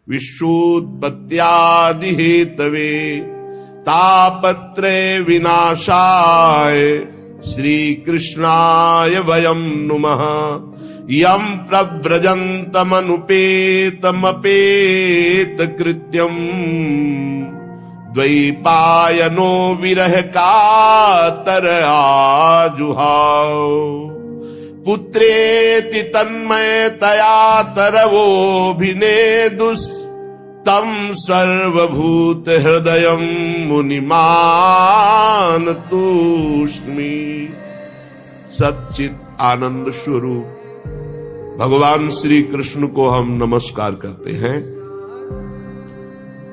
विश्वोत्पत्त्यादि Hathaway तापत्रय विनाशाय श्री कृष्णाय वयं नुमः। यं प्रव्रजन्तमनुपेतमपेत कृत्यम् द्वैपायनो विरह कातर आजुहाव। पुत्रेति तन्मयतया तरवोऽभिनेदुस् तं सर्वभूत हृदयं मुनिमान तूष्णि। सच्चित आनंद स्वरूप भगवान श्री कृष्ण को हम नमस्कार करते हैं।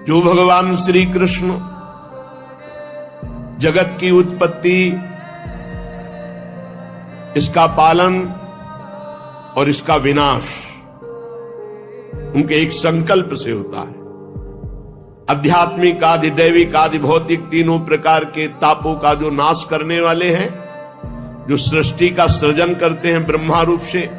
जो भगवान श्री कृष्ण जगत की उत्पत्ति, इसका पालन और इसका विनाश उनके एक संकल्प से होता है। आध्यात्मिक आदि दैविक आदि भौतिक तीनों प्रकार के तापों का जो नाश करने वाले हैं, जो सृष्टि का सृजन करते हैं, ब्रह्मा रूप से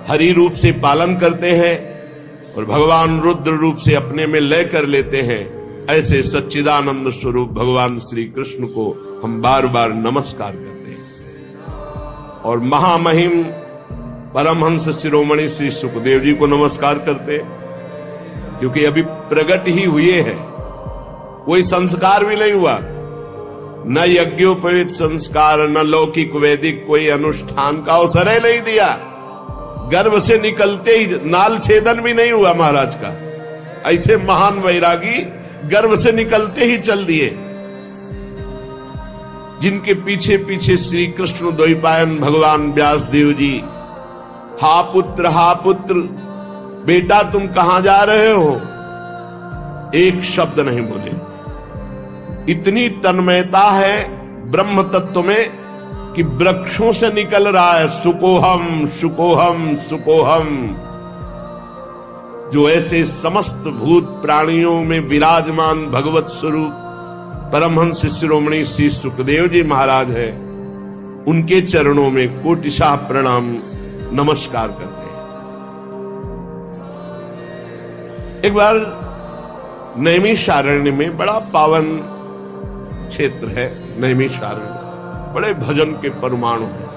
हरि रूप से पालन करते हैं और भगवान रुद्र रूप से अपने में लय कर लेते हैं, ऐसे सच्चिदानंद स्वरूप भगवान श्री कृष्ण को हम बार बार नमस्कार करते हैं। और महामहिम परमहंस शिरोमणि श्री सुखदेव जी को नमस्कार करते हैं, क्योंकि अभी प्रकट ही हुए हैं, कोई संस्कार भी नहीं हुआ, न यज्ञोपवीत संस्कार न लौकिक वैदिक कोई अनुष्ठान का अवसर ही नहीं दिया। गर्भ से निकलते ही नाल छेदन भी नहीं हुआ महाराज का। ऐसे महान वैरागी गर्भ से निकलते ही चल दिए, जिनके पीछे पीछे श्री कृष्ण द्वैपायन भगवान व्यासदेव जी, हा पुत्र बेटा तुम कहां जा रहे हो, एक शब्द नहीं बोले। इतनी तन्मयता है ब्रह्म तत्व में कि वृक्षों से निकल रहा है सुकोहम सुकोहम सुकोहम। जो ऐसे समस्त भूत प्राणियों में विराजमान भगवत स्वरूप परमहंस शिरोमणि श्री सुखदेव जी महाराज है, उनके चरणों में कोटिशाह प्रणाम नमस्कार करते हैं। एक बार नैमिषारण्य में, बड़ा पावन क्षेत्र है नैमिषारण्य, बड़े भजन के परमाणु हैं।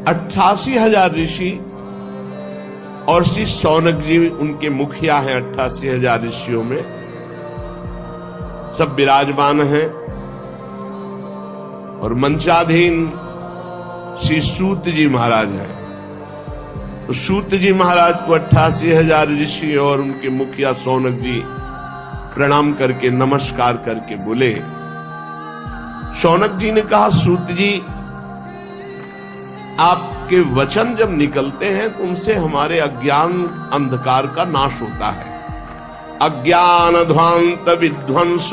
88,000 ऋषि और श्री शौनक जी उनके मुखिया हैं। 88,000 ऋषियों में सब विराजमान हैं और मंचाधीन श्री सूत जी महाराज हैं। तो सूत जी महाराज को 88,000 ऋषि और उनके मुखिया शौनक जी प्रणाम करके नमस्कार करके बोले। शौनक जी ने कहा, सूत जी आपके वचन जब निकलते हैं तो उनसे हमारे अज्ञान अंधकार का नाश होता है। अज्ञान ध्वांत विध्वंस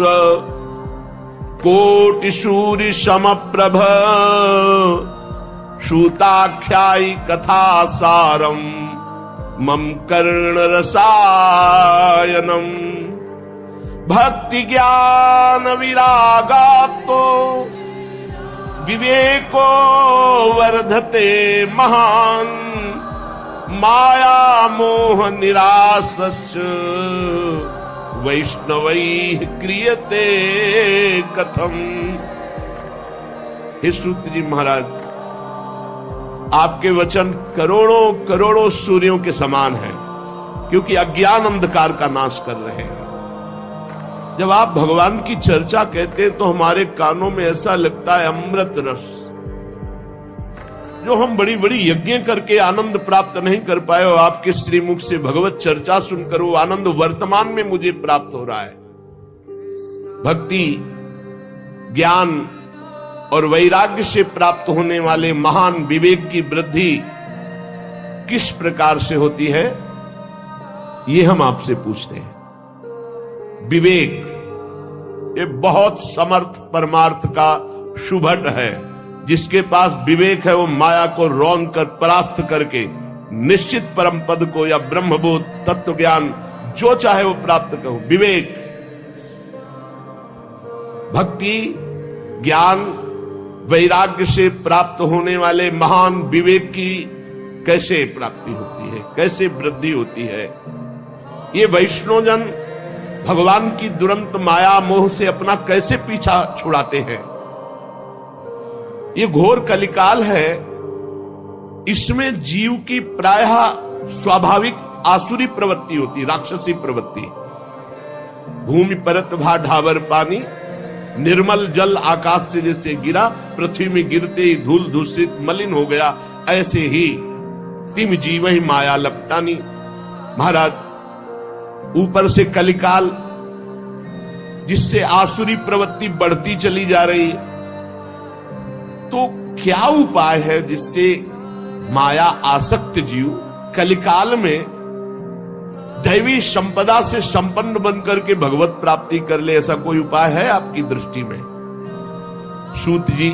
कोटि सूर्य समप्रभ श्रुताख्यायी कथा सारम मम कर्ण रसायनम। भक्ति ज्ञान विरागाप्तो विवेको वर्धते महान माया मोह निरासस्य वैष्णवैः क्रियते कथम। हे सूत जी महाराज, आपके वचन करोड़ों करोड़ों सूर्यों के समान हैं, क्योंकि अज्ञान अंधकार का नाश कर रहे हैं। जब आप भगवान की चर्चा कहते हैं तो हमारे कानों में ऐसा लगता है अमृत रस। जो हम बड़ी बड़ी यज्ञ करके आनंद प्राप्त नहीं कर पाए, और आपके श्रीमुख से भगवत चर्चा सुनकर वो आनंद वर्तमान में मुझे प्राप्त हो रहा है। भक्ति ज्ञान और वैराग्य से प्राप्त होने वाले महान विवेक की वृद्धि किस प्रकार से होती है, ये हम आपसे पूछते हैं। विवेक ये बहुत समर्थ परमार्थ का शुभट है। जिसके पास विवेक है वो माया को रौंद कर परास्त करके निश्चित परम पद को या ब्रह्मबोध तत्व ज्ञान जो चाहे वो प्राप्त करो। विवेक भक्ति ज्ञान वैराग्य से प्राप्त होने वाले महान विवेक की कैसे प्राप्ति होती है, कैसे वृद्धि होती है, ये वैष्णवजन भगवान की दुरंत माया मोह से अपना कैसे पीछा छुड़ाते हैं। ये घोर कलिकाल है, इसमें जीव की प्रायः स्वाभाविक आसुरी प्रवृत्ति होती, राक्षसी प्रवृत्ति। भूमि परत भा ढावर पानी, निर्मल जल आकाश से जैसे गिरा, पृथ्वी में गिरते ही धूल दूषित मलिन हो गया, ऐसे ही तिम जीव ही माया लपटानी। महाराज, ऊपर से कलिकाल जिससे आसुरी प्रवृत्ति बढ़ती चली जा रही है, तो क्या उपाय है जिससे माया आसक्त जीव कलिकाल में दैवी संपदा से संपन्न बनकर के भगवत प्राप्ति कर ले? ऐसा कोई उपाय है आपकी दृष्टि में? सूत जी,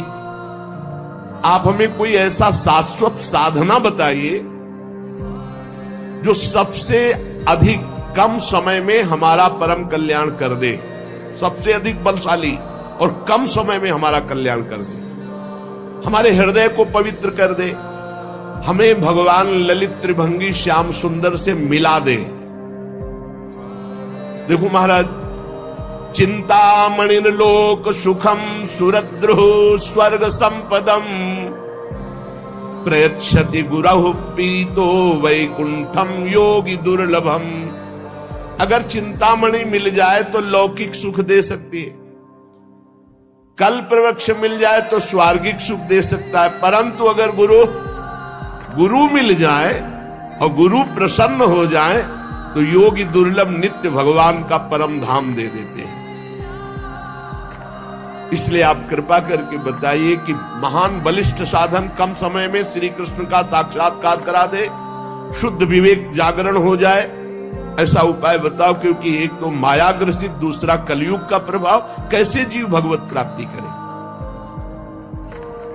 आप हमें कोई ऐसा शाश्वत साधना बताइए जो सबसे अधिक कम समय में हमारा परम कल्याण कर दे, सबसे अधिक बलशाली और कम समय में हमारा कल्याण कर दे, हमारे हृदय को पवित्र कर दे, हमें भगवान ललित त्रिभंगी श्याम सुंदर से मिला दे। देखो महाराज, चिंतामणिर लोक सुखम सुरद्रुः स्वर्ग संपदम प्रयच्छति गुरहु पीतो वैकुंठम योगी दुर्लभम। अगर चिंतामणि मिल जाए तो लौकिक सुख दे सकती है, कल्प वृक्ष मिल जाए तो स्वर्गिक सुख दे सकता है, परंतु अगर गुरु मिल जाए और गुरु प्रसन्न हो जाए तो योगी दुर्लभ नित्य भगवान का परम धाम दे देते हैं। इसलिए आप कृपा करके बताइए कि महान बलिष्ठ साधन कम समय में श्री कृष्ण का साक्षात्कार करा दे, शुद्ध विवेक जागरण हो जाए, ऐसा उपाय बताओ। क्योंकि एक तो माया ग्रसित, दूसरा कलयुग का प्रभाव, कैसे जीव भगवत प्राप्ति करे?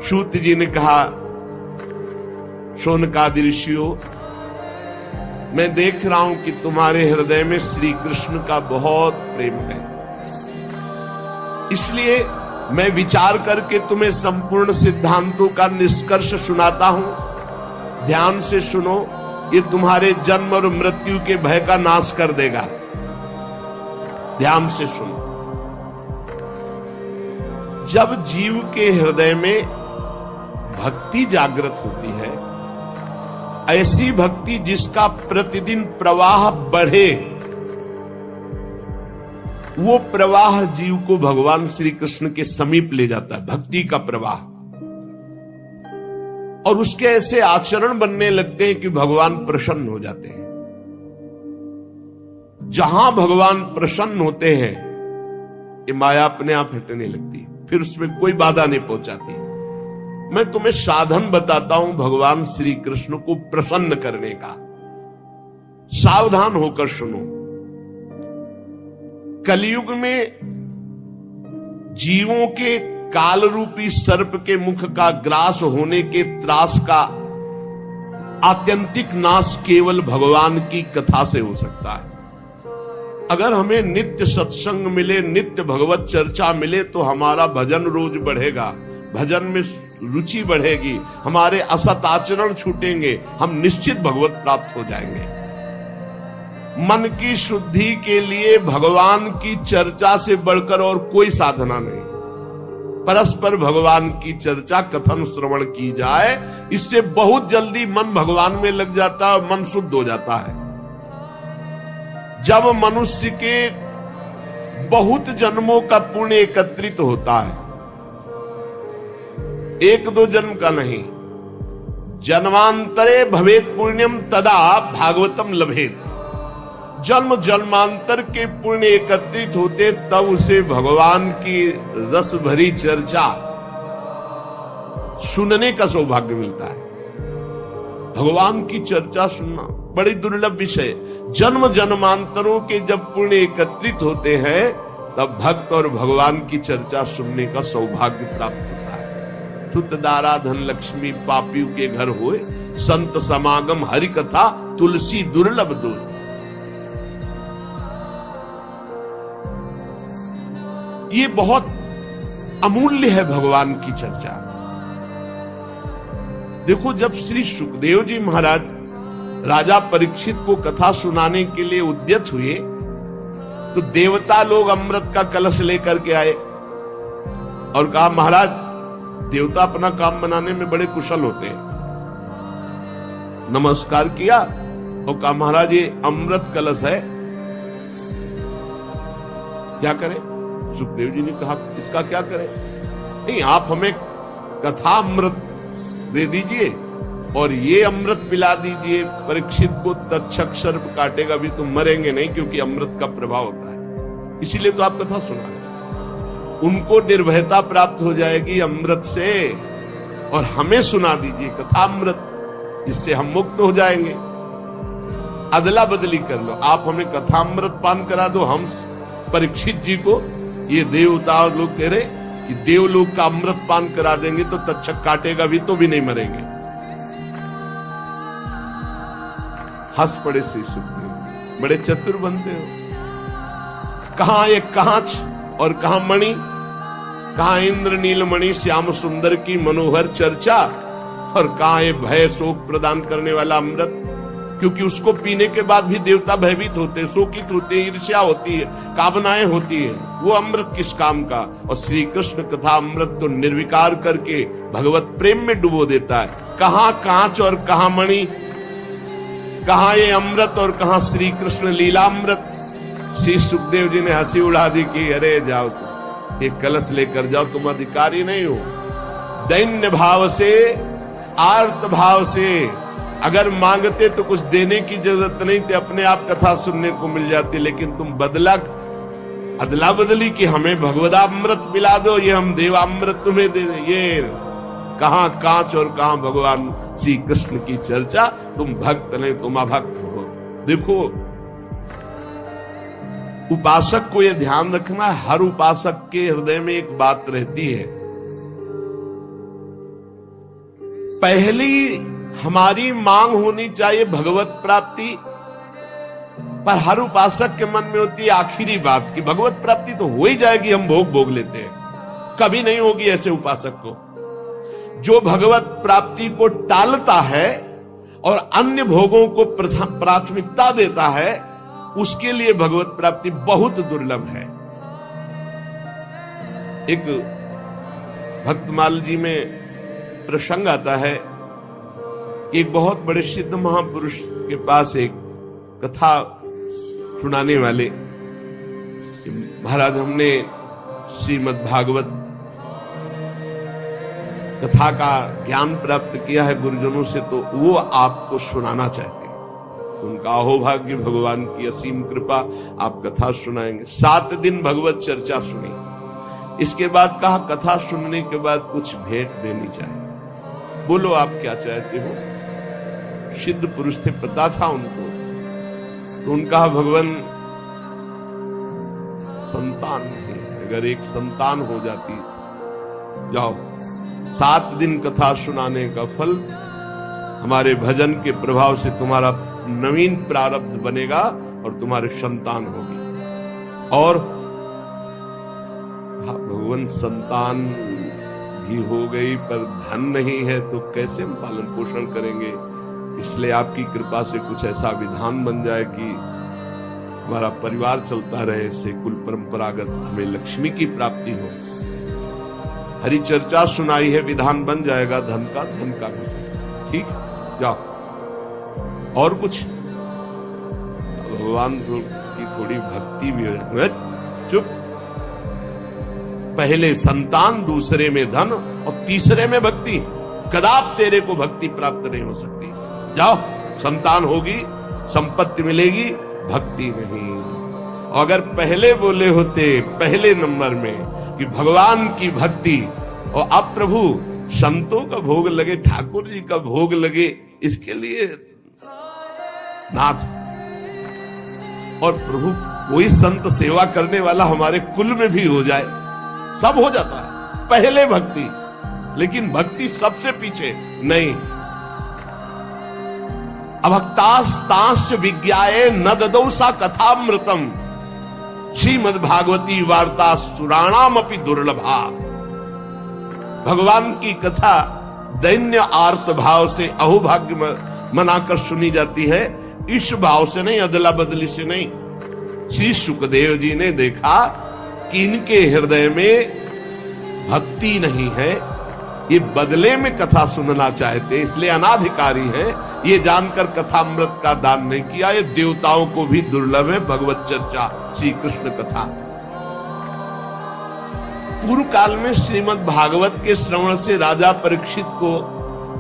सूत जी ने कहा, शौनकादि ऋषियों, मैं देख रहा हूं कि तुम्हारे हृदय में श्री कृष्ण का बहुत प्रेम है, इसलिए मैं विचार करके तुम्हें संपूर्ण सिद्धांतों का निष्कर्ष सुनाता हूं। ध्यान से सुनो, ये तुम्हारे जन्म और मृत्यु के भय का नाश कर देगा। ध्यान से सुनो। जब जीव के हृदय में भक्ति जागृत होती है, ऐसी भक्ति जिसका प्रतिदिन प्रवाह बढ़े, वो प्रवाह जीव को भगवान श्री कृष्ण के समीप ले जाता है, भक्ति का प्रवाह। और उसके ऐसे आचरण बनने लगते हैं कि भगवान प्रसन्न हो जाते हैं। जहां भगवान प्रसन्न होते हैं, ये माया अपने आप हटने लगती है, फिर उसमें कोई बाधा नहीं पहुंचाती। मैं तुम्हें साधन बताता हूं भगवान श्री कृष्ण को प्रसन्न करने का। सावधान होकर सुनो। कलयुग में जीवों के काल रूपी सर्प के मुख का ग्रास होने के त्रास का आत्यंतिक नाश केवल भगवान की कथा से हो सकता है। अगर हमें नित्य सत्संग मिले, नित्य भगवत चर्चा मिले, तो हमारा भजन रोज बढ़ेगा, भजन में रुचि बढ़ेगी, हमारे असत आचरण छूटेंगे, हम निश्चित भगवत प्राप्त हो जाएंगे। मन की शुद्धि के लिए भगवान की चर्चा से बढ़कर और कोई साधना नहीं। परस्पर भगवान की चर्चा, कथन, श्रवण की जाए, इससे बहुत जल्दी मन भगवान में लग जाता है, मन शुद्ध हो जाता है। जब मनुष्य के बहुत जन्मों का पुण्य एकत्रित होता है, एक दो जन्म का नहीं, जन्मांतरे भवेत पुण्यम तदा भागवतम लभेत। जन्म जन्मांतर के पुण्य एकत्रित होते, तब उसे भगवान की रस भरी चर्चा सुनने का सौभाग्य मिलता है। भगवान की चर्चा सुनना बड़ी दुर्लभ विषय। जन्म जन्मांतरों के जब पुण्य एकत्रित होते हैं, तब भक्त और भगवान की चर्चा सुनने का सौभाग्य प्राप्त होता है। सुत दारा धन लक्ष्मी पापियों के घर होए, संत समागम हरि कथा तुलसी दुर्लभ दूर। ये बहुत अमूल्य है भगवान की चर्चा। देखो, जब श्री सुखदेव जी महाराज राजा परीक्षित को कथा सुनाने के लिए उद्यत हुए तो देवता लोग अमृत का कलश लेकर के आए और कहा, महाराज, देवता अपना काम बनाने में बड़े कुशल होते हैं। नमस्कार किया और कहा, महाराज ये अमृत कलश है, क्या करें? सुखदेव जी ने कहा, इसका क्या करें? नहीं, आप हमें कथा अमृत दे दीजिए और ये अमृत पिला दीजिए। परीक्षित को तक्षक सर्प काटेगा भी, तुम मरेंगे नहीं, क्योंकि अमृत का प्रभाव होता है, इसीलिए तो आप कथा सुना। उनको निर्भयता प्राप्त हो जाएगी अमृत से, और हमें सुना दीजिए कथा अमृत, इससे हम मुक्त हो जाएंगे। अदला बदली कर लो, आप हमें कथा अमृत पान करा दो, हम परीक्षित जी को ये देवता लोग कह रहे कि देवलोक का अमृत पान करा देंगे तो तक्षक काटेगा भी तो भी नहीं मरेंगे। हंस पड़े श्री सुखदेव, बड़े चतुर बनते हो। कहां एक कांच और कहां मणि, कहां इंद्र नीलमणि श्याम सुंदर की मनोहर चर्चा, और कहां ये भय शोक प्रदान करने वाला अमृत, क्योंकि उसको पीने के बाद भी देवता भयभीत होते हैं, शोकित होते हैं, ईर्ष्या होती है, कामनाएं होती है। वो अमृत किस काम का? और श्री कृष्ण कथा अमृत तो निर्विकार करके भगवत प्रेम में डुबो देता है। कहां कांच और कहां मणि, कहां ये अमृत और कहां श्री कृष्ण लीला अमृत। श्री सुखदेव जी ने हंसी उड़ा दी कि अरे जाओ, तुम एक कलश लेकर जाओ, तुम अधिकारी नहीं हो। दैन्य भाव से, आर्त भाव से अगर मांगते तो कुछ देने की जरूरत नहीं थी, अपने आप कथा सुनने को मिल जाती। लेकिन तुम अदला बदली कि हमें भगवदामृत पिला दो, ये हम देवामृत तुम्हें दे दे। ये कहां कांच और कहां भगवान श्री कृष्ण की चर्चा। तुम भक्त नहीं, तुम अभक्त हो। देखो, उपासक को यह ध्यान रखना, हर उपासक के हृदय में एक बात रहती है। पहली हमारी मांग होनी चाहिए भगवत प्राप्ति, पर हर उपासक के मन में होती है आखिरी बात कि भगवत प्राप्ति तो हो ही जाएगी, हम भोग लेते हैं। कभी नहीं होगी ऐसे उपासक को। जो भगवत प्राप्ति को टालता है और अन्य भोगों को प्राथमिकता देता है, उसके लिए भगवत प्राप्ति बहुत दुर्लभ है। एक भक्तमाल जी में प्रसंग आता है, एक बहुत बड़े सिद्ध महापुरुष के पास एक कथा सुनाने वाले, महाराज हमने श्रीमद् भागवत कथा का ज्ञान प्राप्त किया है गुरुजनों से, तो वो आपको सुनाना चाहते हैं। उनका अहोभाग्य, भगवान की असीम कृपा, आप कथा सुनाएंगे। 7 दिन भगवत चर्चा सुनी। इसके बाद कहा, कथा सुनने के बाद कुछ भेंट देनी चाहिए, बोलो आप क्या चाहते हो। सिद्ध पुरुष थे, पता था उनको। तो उनका भगवान संतान नहीं, अगर एक संतान हो जाती, जाओ 7 दिन कथा सुनाने का फल हमारे भजन के प्रभाव से तुम्हारा नवीन प्रारब्ध बनेगा और तुम्हारे संतान होगी। और भगवान संतान भी हो गई, पर धन नहीं है तो कैसे हम पालन पोषण करेंगे। इसलिए आपकी कृपा से कुछ ऐसा विधान बन जाए कि हमारा परिवार चलता रहे, इससे कुल परंपरागत हमें लक्ष्मी की प्राप्ति हो। हरि चर्चा सुनाई है, विधान बन जाएगा, धन का भी। ठीक, जाओ। और कुछ भगवान की थोड़ी भक्ति भी हो जाए। चुप, पहले संतान, दूसरे में धन और तीसरे में भक्ति। कदाप तेरे को भक्ति प्राप्त नहीं हो सकती। जाओ, संतान होगी, संपत्ति मिलेगी, भक्ति नहीं। और अगर पहले बोले होते पहले नंबर में कि भगवान की भक्ति, और अब प्रभु संतों का भोग लगे, ठाकुर जी का भोग लगे, इसके लिए नाथ। और प्रभु कोई संत सेवा करने वाला हमारे कुल में भी हो जाए, सब हो जाता है। पहले भक्ति, लेकिन भक्ति सबसे पीछे नहीं। अभक्तास्तांश्च विज्ञाये न ददौ सा कथामृतम, श्रीमद् भागवती वार्ता सुराणाम अपि दुर्लभा। भगवान की कथा दैन्य आर्त भाव से, अहोभाग्य मनाकर सुनी जाती है, इस भाव से नहीं, अदला बदली से नहीं। श्री सुखदेव जी ने देखा कि इनके हृदय में भक्ति नहीं है, ये बदले में कथा सुनना चाहते, इसलिए अनाधिकारी है। ये जानकर कथामृत का दान नहीं किया। ये देवताओं को भी दुर्लभ है भगवत चर्चा, श्री कृष्ण कथा। पूर्व काल में श्रीमद् भागवत के श्रवण से राजा परीक्षित को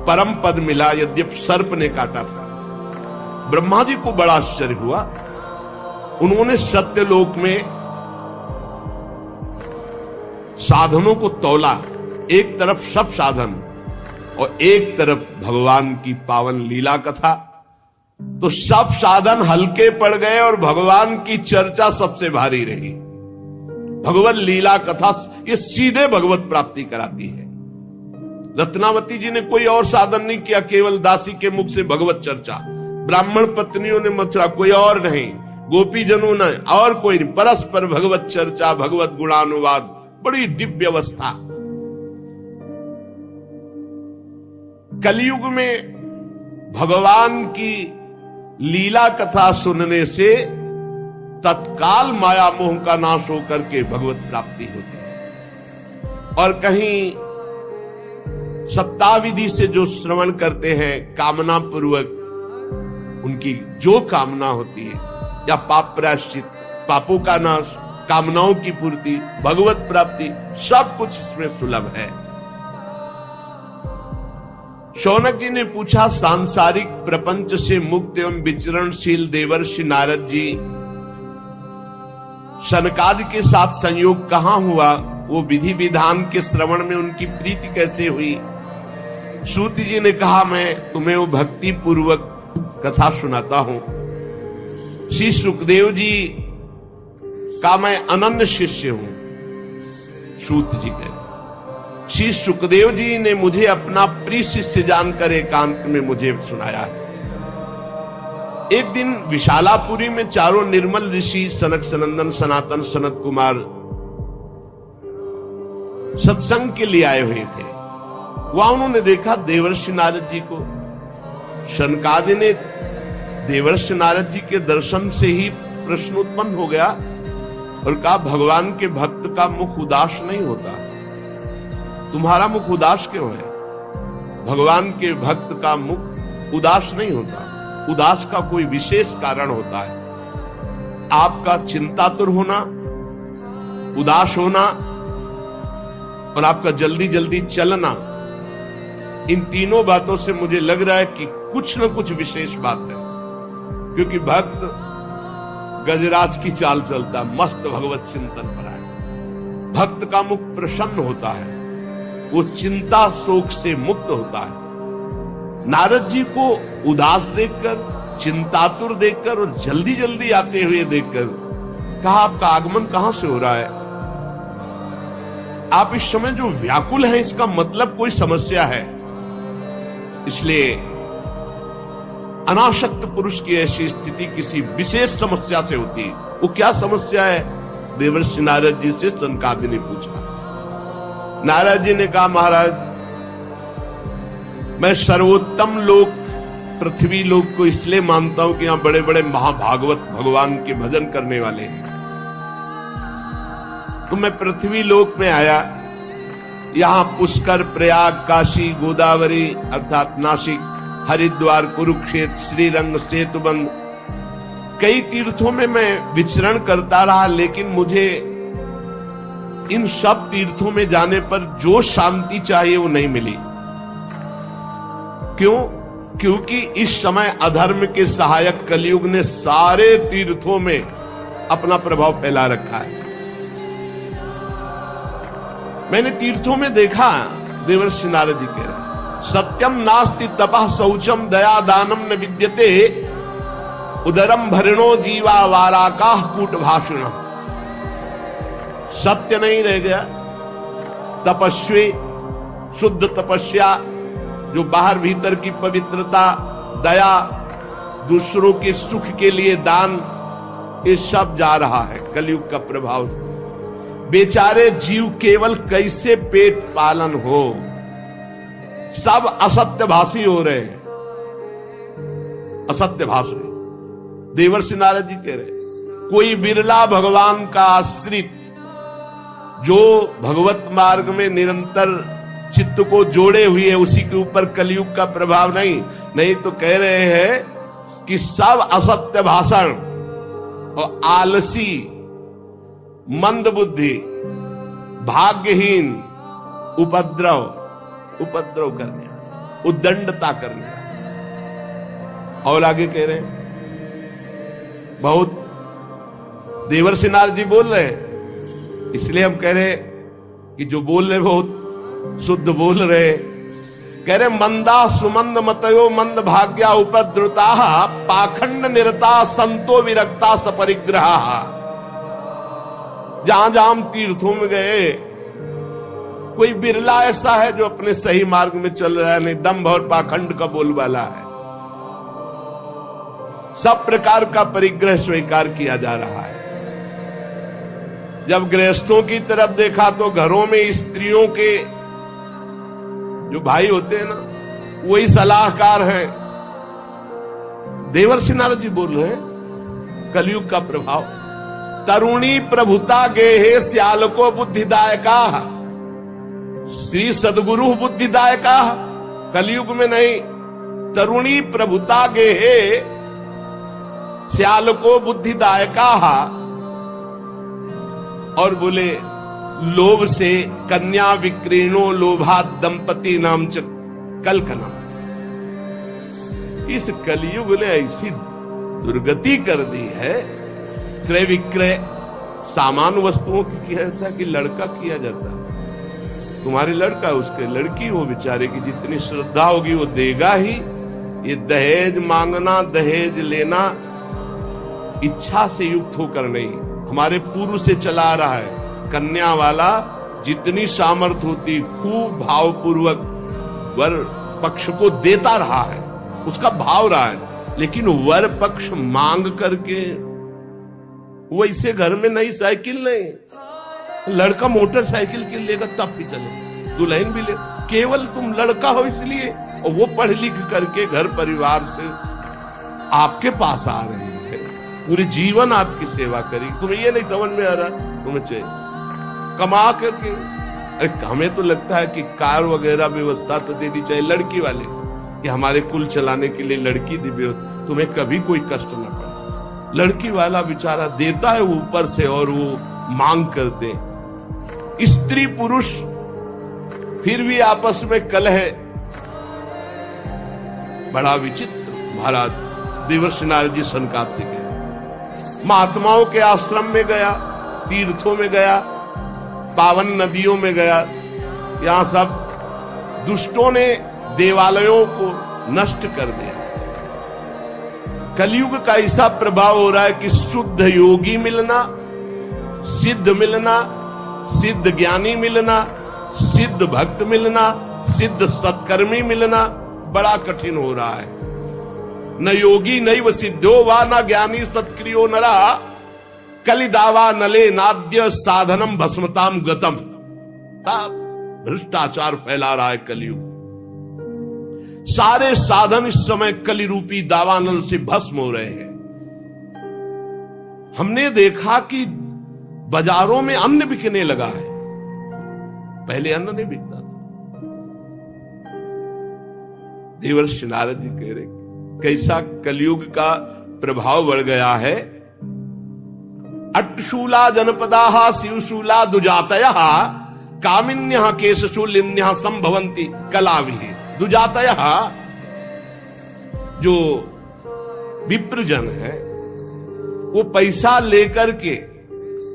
परम पद मिला, यद्यपि सर्प ने काटा था। ब्रह्मा जी को बड़ा आश्चर्य हुआ। उन्होंने सत्यलोक में साधनों को तौला, एक तरफ सब साधन और एक तरफ भगवान की पावन लीला कथा। तो सब साधन हल्के पड़ गए और भगवान की चर्चा सबसे भारी रही। भगवत लीला कथा ये सीधे भगवत प्राप्ति कराती है। रत्नावती जी ने कोई और साधन नहीं किया, केवल दासी के मुख से भगवत चर्चा। ब्राह्मण पत्नियों ने मथुरा, कोई और नहीं, गोपी जनों ने और कोई नहीं, परस्पर भगवत चर्चा, भगवत गुणानुवाद, बड़ी दिव्य अवस्था। कलयुग में भगवान की लीला कथा सुनने से तत्काल माया मोह का नाश होकर के भगवत प्राप्ति होती है। और कहीं सप्ताह विधि से जो श्रवण करते हैं कामना पूर्वक, उनकी जो कामना होती है, या पाप प्रायश्चित, पापों का नाश, कामनाओं की पूर्ति, भगवत प्राप्ति, सब कुछ इसमें सुलभ है। शौनक जी ने पूछा, सांसारिक प्रपंच से मुक्त एवं विचरणशील देवर्षि नारद जी शनकादि के साथ संयोग कहां हुआ? वो विधि विधान के श्रवण में उनकी प्रीति कैसे हुई? सूत जी ने कहा, मैं तुम्हें वो भक्ति पूर्वक कथा सुनाता हूं। श्री सुखदेव जी का मैं अनन्य शिष्य हूं। सूत जी कहे, श्री सुखदेव जी ने मुझे अपना प्रिय शिष्य जानकर एकांत में मुझे सुनाया है। एक दिन विशालापुरी में चारों निर्मल ऋषि सनक सनंदन सनातन सनत कुमार सत्संग के लिए आए हुए थे। वहां उन्होंने देखा देवर्षि नारद जी को। शनकादि ने देवर्षि नारद जी के दर्शन से ही प्रश्न उत्पन्न हो गया और कहा, भगवान के भक्त का मुख उदास नहीं होता, तुम्हारा मुख उदास क्यों है? भगवान के भक्त का मुख उदास नहीं होता, उदास का कोई विशेष कारण होता है। आपका चिंतातुर होना, उदास होना और आपका जल्दी जल्दी चलना, इन तीनों बातों से मुझे लग रहा है कि कुछ न कुछ विशेष बात है। क्योंकि भक्त गजराज की चाल चलता, मस्त भगवत चिंतन पर है। भक्त का मुख प्रसन्न होता है, वो चिंता शोक से मुक्त होता है। नारद जी को उदास देखकर, चिंतातुर देखकर और जल्दी जल्दी आते हुए देखकर कहा, आपका आगमन कहां से हो रहा है? आप इस समय जो व्याकुल हैं, इसका मतलब कोई समस्या है। इसलिए अनासक्त पुरुष की ऐसी स्थिति किसी विशेष समस्या से होती है। वो क्या समस्या है? देवर्षि नारद जी से सनकादि ने पूछा। नारद जी ने कहा, महाराज, मैं सर्वोत्तम लोक पृथ्वी लोक को इसलिए मानता हूं कि यहां बड़े बड़े महाभागवत भगवान के भजन करने वाले हैं। तो मैं पृथ्वी लोक में आया, यहां पुष्कर, प्रयाग, काशी, गोदावरी अर्थात नासिक, हरिद्वार, कुरुक्षेत्र, श्रीरंग, सेतुबंद, कई तीर्थों में मैं विचरण करता रहा, लेकिन मुझे इन सब तीर्थों में जाने पर जो शांति चाहिए वो नहीं मिली। क्यों? क्योंकि इस समय अधर्म के सहायक कलयुग ने सारे तीर्थों में अपना प्रभाव फैला रखा है। मैंने तीर्थों में देखा, देवर्षि नारद जी कह रहे, सत्यम नास्ति तपः शौचम दया दानम न विद्यते उदरम भरणो जीवा वाराकाह कूट भाषणम। सत्य नहीं रह गया। तपस्वी, शुद्ध तपस्या, जो बाहर भीतर की पवित्रता, दया, दूसरों के सुख के लिए दान, ये सब जा रहा है कलयुग का प्रभाव। बेचारे जीव केवल कैसे पेट पालन हो, सब असत्य भाषी हो रहे हैं। असत्य भाषण। देवर्षि नारद जी कह रहे कोई बिरला भगवान का आश्रित जो भगवत मार्ग में निरंतर चित्त को जोड़े हुए है, उसी के ऊपर कलयुग का प्रभाव नहीं तो कह रहे हैं कि सब असत्य भाषण और आलसी, मंद बुद्धि, भाग्यहीन, उपद्रव करने वाले, उद्दंडता करने वाले। और आगे कह रहे हैं बहुत देवर्षि नारद जी बोल रहे हैं, इसलिए हम कह रहे कि जो बोल रहे बहुत शुद्ध बोल रहे। कह रहे मंदा सुमंद मतयो मंद भाग्या उपद्रुता पाखंड निरता संतो विरक्ता सपरिग्रहा। जहां जहां हम तीर्थों में गए, कोई बिरला ऐसा है जो अपने सही मार्ग में चल रहा है, नहीं दंभ और पाखंड का बोलबाला है। सब प्रकार का परिग्रह स्वीकार किया जा रहा है। जब गृहस्थों की तरफ देखा तो घरों में स्त्रियों के जो भाई होते हैं ना, वही सलाहकार हैं। देवर्षि नारद जी बोल रहे हैं कलयुग का प्रभाव। तरुणी प्रभुता गेहे श्याल को बुद्धिदायका, श्री सदगुरु बुद्धिदायका। कलयुग में नहीं, तरुणी प्रभुता गेहे श्याल को बुद्धिदायका। और बोले लोभ से कन्या विक्रीणो लोभा दंपति नाम च कलकनम। इस कलयुग ने ऐसी दुर्गति कर दी है। क्रय विक्रय सामान वस्तुओं की किया जाता है कि लड़का किया जाता है। तुम्हारे लड़का उसके लड़की हो, बेचारे की जितनी श्रद्धा होगी वो देगा ही। ये दहेज मांगना, दहेज लेना इच्छा से युक्त होकर नहीं, हमारे पूर्व से चला रहा है। कन्या वाला जितनी सामर्थ्य होती खूब भावपूर्वक वर पक्ष को देता रहा है, उसका भाव रहा है। लेकिन वर पक्ष मांग करके वैसे घर में नई साइकिल नहीं, लड़का मोटरसाइकिल के लेगा तब भी चले, दुल्हन भी ले। केवल तुम लड़का हो इसलिए, और वो पढ़ लिख करके घर परिवार से आपके पास आ रहे हैं, पूरे जीवन आपकी सेवा करेगी। तुम्हें ये नहीं समझ में आ रहा, तुम्हें चाहिए कमा करके। अरे हमें तो लगता है कि कार वगैरह व्यवस्था तो देनी चाहिए लड़की वाले को, कि हमारे कुल चलाने के लिए लड़की दी, तुम्हें कभी कोई कष्ट न पड़े। लड़की वाला बेचारा देता है ऊपर से, और वो मांग करते। स्त्री पुरुष फिर भी आपस में कलह। बड़ा विचित्र। महाराज देवर्षि नारद जी सनकाद से कह, महात्माओं के आश्रम में गया, तीर्थों में गया, पावन नदियों में गया, यहां सब दुष्टों ने देवालयों को नष्ट कर दिया। कलयुग का ऐसा प्रभाव हो रहा है कि शुद्ध योगी मिलना, सिद्ध मिलना, सिद्ध ज्ञानी मिलना, सिद्ध भक्त मिलना, सिद्ध सत्कर्मी मिलना बड़ा कठिन हो रहा है। न योगी नैव सिद्धो वा न ज्ञानी सत्क्रियो नरा कलिदावा नले नाद्य साधनम भस्मताम गतम। भ्रष्टाचार फैला रहा है कलयुग। सारे साधन इस समय कलि रूपी दावानल से भस्म हो रहे हैं। हमने देखा कि बाजारों में अन्न बिकने लगा है, पहले अन्न नहीं बिकता था। देवर्षि नारद जी कह रहे कैसा कलयुग का प्रभाव बढ़ गया है। अट्टशूला जनपदाः शिवशूला दुजातयः कामिन्यः केशशूलिन्यः संभवन्ति कलाभिः। दुजातयः जो विप्रजन है, वो पैसा लेकर के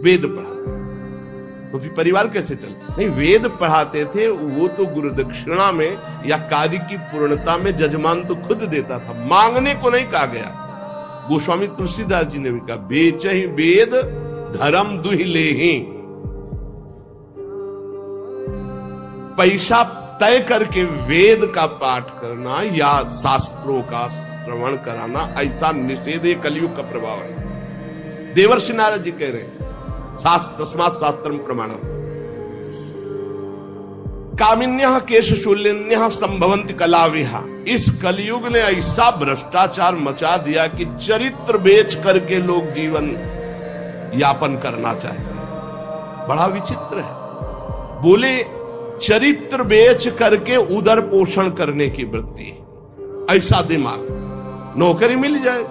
वेद पढ़ाते हैं, तो फिर परिवार कैसे चलता? नहीं, वेद पढ़ाते थे वो तो गुरु दक्षिणा में या कार्य की पूर्णता में जजमान तो खुद देता था, मांगने को नहीं कहा गया। गोस्वामी तुलसीदास जी ने भी कहा बेचहि वेद धर्म दुहि लेहि। पैसा तय करके वेद का पाठ करना या शास्त्रों का श्रवण कराना, ऐसा निषेध कलयुग का प्रभाव है। देवर्षि नारद जी कह रहे हैं तस्मात् शास्त्रम प्रमाणम। कामिन्यः केशशूलिन्यः संभवन्ति कलाविहा। इस कलयुग ने ऐसा भ्रष्टाचार मचा दिया कि चरित्र बेच करके लोग जीवन यापन करना चाहते हैं। बड़ा विचित्र है। बोले चरित्र बेच करके उदर पोषण करने की वृत्ति, ऐसा दिमाग। नौकरी मिल जाए,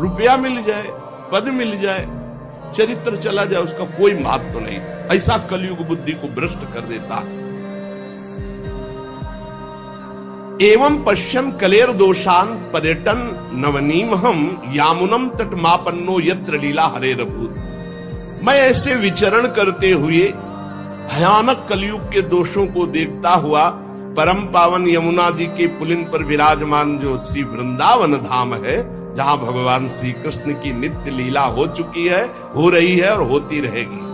रुपया मिल जाए, पद मिल जाए, चरित्र चला जाए, उसका कोई महत्व नहीं। ऐसा कलयुग बुद्धि को भ्रष्ट कर देता है। एवं पश्यन कलेर दोषान पर्यटन नवनीमहम यामुनम तटमापन्नो यत्र लीला हरे रभूत। मैं ऐसे विचरण करते हुए भयानक कलयुग के दोषों को देखता हुआ परम पावन यमुना जी के पुलिन पर विराजमान जो श्री वृंदावन धाम है, जहां भगवान श्री कृष्ण की नित्य लीला हो चुकी है, हो रही है और होती रहेगी।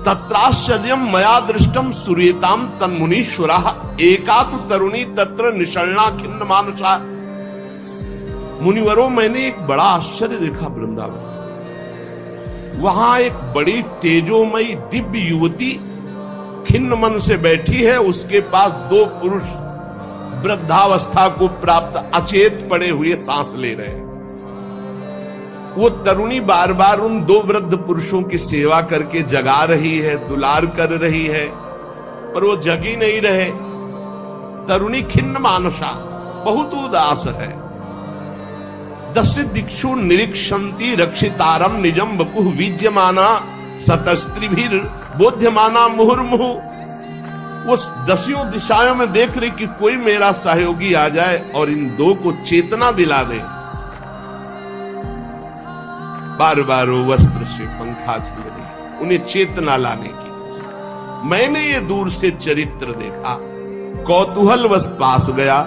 तत्राश्चर्यम मया दृष्टम सूर्यताम तन्मुनीश्वरा एका तु तरुणी तत्र निषण्णा खिन्न मानसा। मुनिवरों, मैंने एक बड़ा आश्चर्य देखा वृंदावन। वहां एक बड़ी तेजोमयी दिव्य युवती खिन्न मन से बैठी है। उसके पास दो पुरुष वृद्धावस्था को प्राप्त अचेत पड़े हुए सांस ले रहे हैं। वो तरुणी बार बार उन दो वृद्ध पुरुषों की सेवा करके जगा रही है, दुलार कर रही है, पर वो जगी नहीं रहे। तरुणी खिन्न मानसा, बहुत उदास है। दश दिक्षु निरीक्षंती रक्षितारम निजम वपुः विज्यमाना सतस्त्रिभिर बोध्यमाना मुहुर्मुहु। वो दसियों दिशाओं में देख रही कि कोई मेरा सहयोगी आ जाए और इन दो को चेतना दिला दे। बार बार वो वस्त्र से पंखा झूल रही, उन्हें चेतना लाने की। मैंने ये दूर से चरित्र देखा, कौतूहलवश पास गया।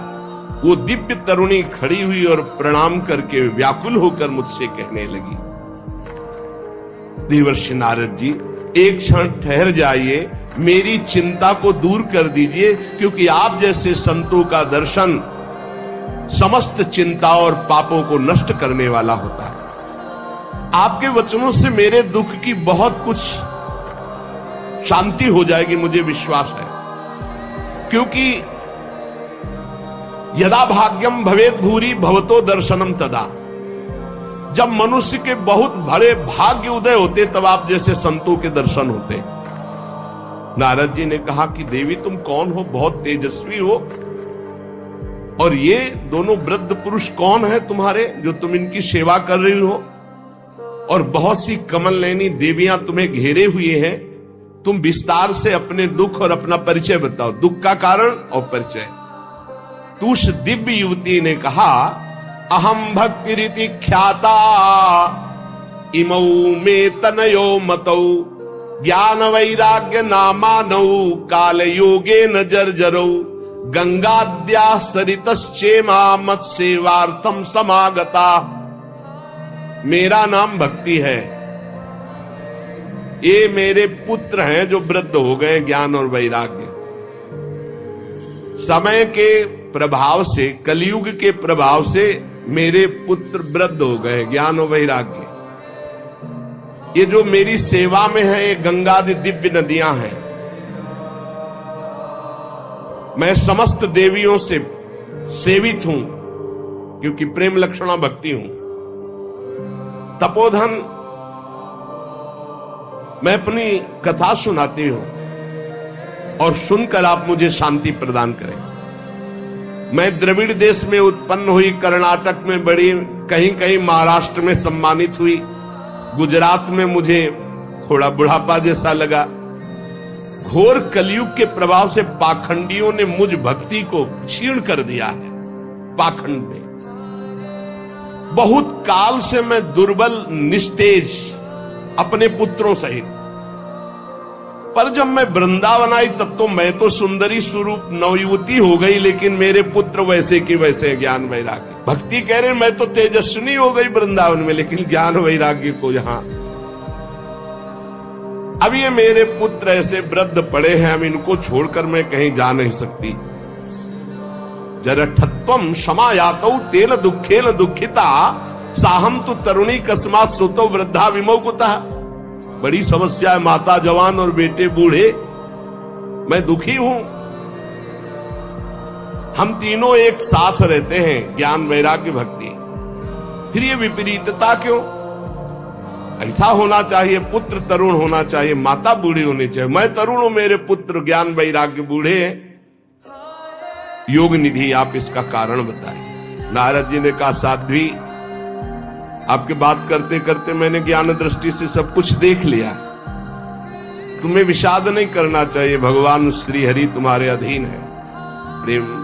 वो दिव्य तरुणी खड़ी हुई और प्रणाम करके व्याकुल होकर मुझसे कहने लगी, देवर्षि नारद जी, एक क्षण ठहर जाइए, मेरी चिंता को दूर कर दीजिए, क्योंकि आप जैसे संतों का दर्शन समस्त चिंता और पापों को नष्ट करने वाला होता है। आपके वचनों से मेरे दुख की बहुत कुछ शांति हो जाएगी, मुझे विश्वास है। क्योंकि यदा भाग्यम भवेद भूरि भवतो दर्शनम तदा, जब मनुष्य के बहुत बड़े भाग्य उदय होते तब आप जैसे संतों के दर्शन होते। नारद जी ने कहा कि देवी तुम कौन हो, बहुत तेजस्वी हो, और ये दोनों वृद्ध पुरुष कौन है तुम्हारे जो तुम इनकी सेवा कर रही हो, और बहुत सी कमल नयनी देवियां तुम्हें घेरे हुए हैं। तुम विस्तार से अपने दुख और अपना परिचय बताओ, दुख का कारण और परिचय। तो उस दिव्य युवती ने कहा, अहम भक्ति रीति ख्याता इमौ में तनयो मतौ ज्ञान वैराग्य नामानौ काल योगे न जर्जरौ गंगाद्या सरितश्चेमा मत सेवार्थम समागता। मेरा नाम भक्ति है, ये मेरे पुत्र हैं जो वृद्ध हो गए ज्ञान और वैराग्य। समय के प्रभाव से, कलयुग के प्रभाव से मेरे पुत्र वृद्ध हो गए ज्ञान और वैराग्य। ये जो मेरी सेवा में है, ये गंगादि दिव्य नदियां हैं। मैं समस्त देवियों से सेवित हूं, क्योंकि प्रेम लक्षणा भक्ति हूं। तपोधन, मैं अपनी कथा सुनाती हूं और सुनकर आप मुझे शांति प्रदान करें। मैं द्रविड़ देश में उत्पन्न हुई, कर्नाटक में बड़ी, कहीं कहीं महाराष्ट्र में सम्मानित हुई, गुजरात में मुझे थोड़ा बुढ़ापा जैसा लगा। घोर कलयुग के प्रभाव से पाखंडियों ने मुझ भक्ति को क्षीण कर दिया है। पाखंड में बहुत काल से मैं दुर्बल, निस्तेज, अपने पुत्रों सहित। पर जब मैं वृंदावन आई तब तो मैं तो सुंदरी स्वरूप नवयुवती हो गई, लेकिन मेरे पुत्र वैसे की वैसे ज्ञान वैराग्य। भक्ति कह रहे मैं तो तेजस्विनी हो गई वृंदावन में, लेकिन ज्ञान वैराग्य को यहां। अब ये मेरे पुत्र ऐसे वृद्ध पड़े हैं, अब इनको छोड़कर मैं कहीं जा नहीं सकती। जरठत्वम क्षमायातौ तेल दुखेन दुखिता साहम तु तरुणी कस्मात सुतो वृद्धा विमोकुता। बड़ी समस्या है, माता जवान और बेटे बूढ़े, मैं दुखी हूं। हम तीनों एक साथ रहते हैं, ज्ञान वैराग्य भक्ति, फिर ये विपरीतता क्यों? ऐसा होना चाहिए, पुत्र तरुण होना चाहिए, माता बूढ़ी होनी चाहिए। मैं तरुण हूं, मेरे पुत्र ज्ञान वैराग्य बूढ़े हैं। योग निधि आप इसका कारण बताएं। नारद जी ने कहा, साध्वी आपके बात करते करते मैंने ज्ञान दृष्टि से सब कुछ देख लिया, तुम्हें विषाद नहीं करना चाहिए। भगवान श्री हरि तुम्हारे अधीन है। प्रेम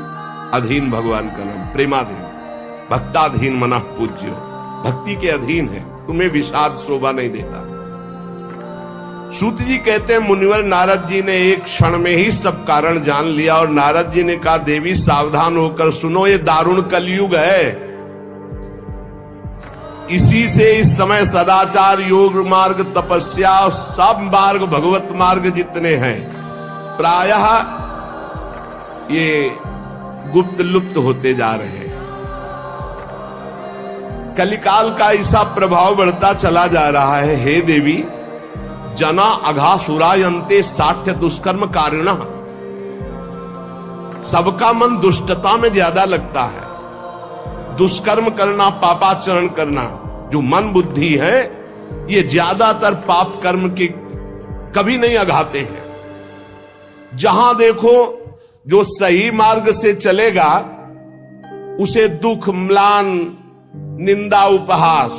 अधीन भगवान का नाम, प्रेमाधीन, भक्ताधीन मनः पूज्यो, भक्ति के अधीन है, तुम्हें विषाद शोभा नहीं देता। सूत जी कहते हैं, मुनिवर नारद जी ने एक क्षण में ही सब कारण जान लिया और नारद जी ने कहा, देवी सावधान होकर सुनो, ये दारुण कलयुग है। इसी से इस समय सदाचार, योग मार्ग, तपस्या, सब मार्ग, भगवत मार्ग जितने हैं प्रायः ये गुप्त लुप्त होते जा रहे हैं। कलिकाल का ऐसा प्रभाव बढ़ता चला जा रहा है। हे देवी, जना अघासुरायन्ते साठ्य दुष्कर्म कारिणः, सबका मन दुष्टता में ज्यादा लगता है। दुष्कर्म करना, पापाचरण करना, जो मन बुद्धि है, ये ज्यादातर पाप कर्म के कभी नहीं अघाते हैं। जहां देखो जो सही मार्ग से चलेगा उसे दुख, म्लान, निंदा, उपहास।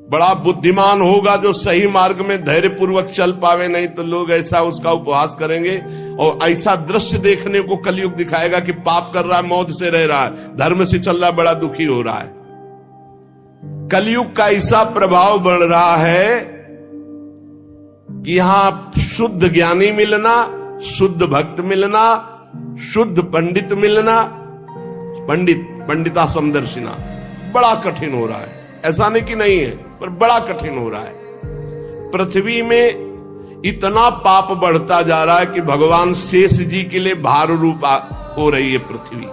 बड़ा बुद्धिमान होगा जो सही मार्ग में धैर्य पूर्वक चल पावे, नहीं तो लोग ऐसा उसका उपहास करेंगे और ऐसा दृश्य देखने को कलयुग दिखाएगा कि पाप कर रहा है, मौत से रह रहा है, धर्म से चल रहा है, बड़ा दुखी हो रहा है। कलयुग का ऐसा प्रभाव बढ़ रहा है कि यहां शुद्ध ज्ञानी मिलना, शुद्ध भक्त मिलना, शुद्ध पंडित मिलना, पंडिता समदर्शिना बड़ा कठिन हो रहा है। ऐसा नहीं कि नहीं है, पर बड़ा कठिन हो रहा है। पृथ्वी में इतना पाप बढ़ता जा रहा है कि भगवान शेष जी के लिए भार रूप हो रही है पृथ्वी।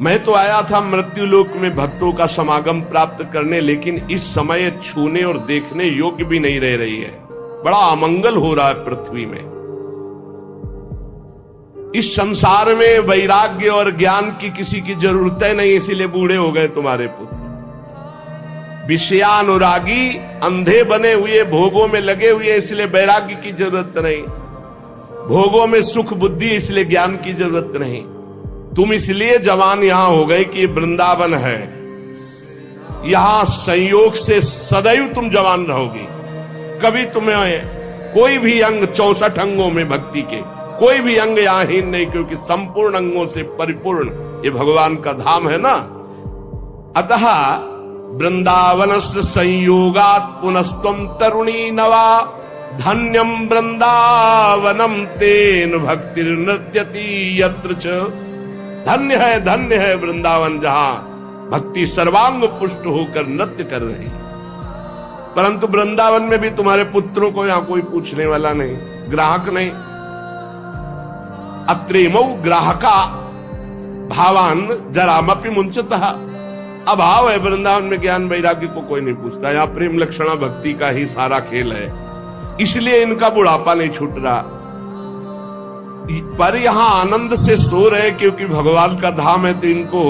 मैं तो आया था मृत्यु लोक में भक्तों का समागम प्राप्त करने, लेकिन इस समय छूने और देखने योग्य भी नहीं रह रही है। बड़ा अमंगल हो रहा है पृथ्वी में। इस संसार में वैराग्य और ज्ञान की किसी की जरूरत नहीं, इसीलिए बूढ़े हो गए तुम्हारे पुत्र। विषयानुरागी, अंधे बने हुए, भोगों में लगे हुए, इसलिए वैराग्य की जरूरत नहीं। भोगों में सुख बुद्धि, इसलिए ज्ञान की जरूरत नहीं। तुम इसलिए जवान यहां हो गए कि वृंदावन है, यहां संयोग से सदैव तुम जवान रहोगी। कभी तुम्हें कोई भी अंग, 64 अंगों में भक्ति के कोई भी अंग यहां हीन नहीं, क्योंकि संपूर्ण अंगों से परिपूर्ण ये भगवान का धाम है ना। अतः वृंदावनस्य संयोगात् पुनस्त्वं तरुणी नवा, धन्यम वृंदावनम तेन भक्तिर्नृत्यति यत्र च। धन्य है वृंदावन, जहां भक्ति सर्वांग पुष्ट होकर नृत्य कर रही। परंतु वृंदावन में भी तुम्हारे पुत्रों को यहां कोई पूछने वाला नहीं, ग्राहक नहीं। अत्रेमौ ग्राहका भावान जरामपि मुंचतः। अभाव है वृंदावन में, ज्ञान वैराग्य को कोई नहीं पूछता। यहाँ प्रेम लक्षणा भक्ति का ही सारा खेल है, इसलिए इनका बुढ़ापा नहीं छूट रहा। पर यहाँ आनंद से सो रहे, क्योंकि भगवान का धाम है, तो इनको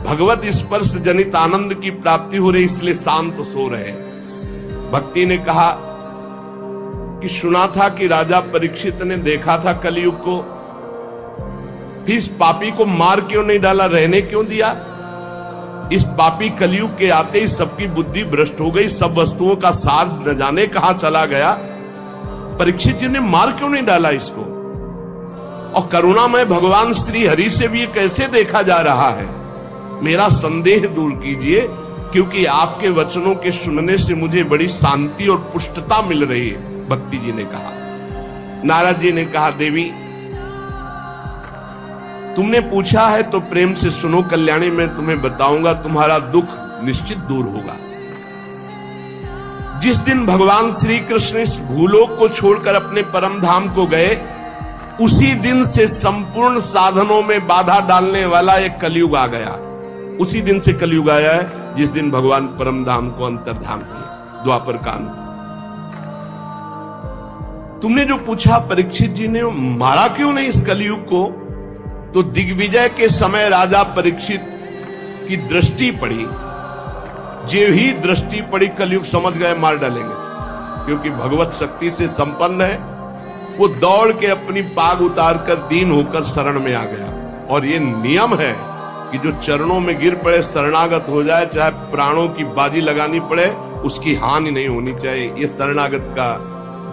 भगवत स्पर्श जनित आनंद की प्राप्ति हो रही, इसलिए शांत सो रहे। भक्ति ने कहा कि सुना था कि राजा परीक्षित ने देखा था कलयुग को, फिर इस पापी को मार क्यों नहीं डाला, रहने क्यों दिया? इस पापी कलयुग के आते ही सबकी बुद्धि भ्रष्ट हो गई, सब वस्तुओं का सार न जाने कहां चला गया। परीक्षित जी ने मार क्यों नहीं डाला इसको? और करुणामय भगवान श्री हरि से भी ये कैसे देखा जा रहा है? मेरा संदेह दूर कीजिए, क्योंकि आपके वचनों के सुनने से मुझे बड़ी शांति और पुष्टता मिल रही है। भक्ति जी ने कहा। नारद जी ने कहा, देवी तुमने पूछा है तो प्रेम से सुनो कल्याणी, मैं तुम्हें बताऊंगा, तुम्हारा दुख निश्चित दूर होगा। जिस दिन भगवान श्री कृष्ण इस भूलोक को छोड़कर अपने परम धाम को गए, उसी दिन से संपूर्ण साधनों में बाधा डालने वाला एक कलयुग आ गया। उसी दिन से कलयुग आया है जिस दिन भगवान परम धाम को अंतर्धाम किए, द्वापर काल। तुमने जो पूछा परीक्षित जी ने मारा क्यों नहीं इस कलयुग को, तो दिग्विजय के समय राजा परीक्षित की दृष्टि पड़ी, जो ही दृष्टि पड़ी कलयुग समझ गए मार डालेंगे, क्योंकि भगवत शक्ति से संपन्न है। वो दौड़ के अपनी पाग उतार कर दीन होकर शरण में आ गया। और ये नियम है कि जो चरणों में गिर पड़े, शरणागत हो जाए, चाहे प्राणों की बाजी लगानी पड़े, उसकी हानि नहीं होनी चाहिए। ये शरणागत का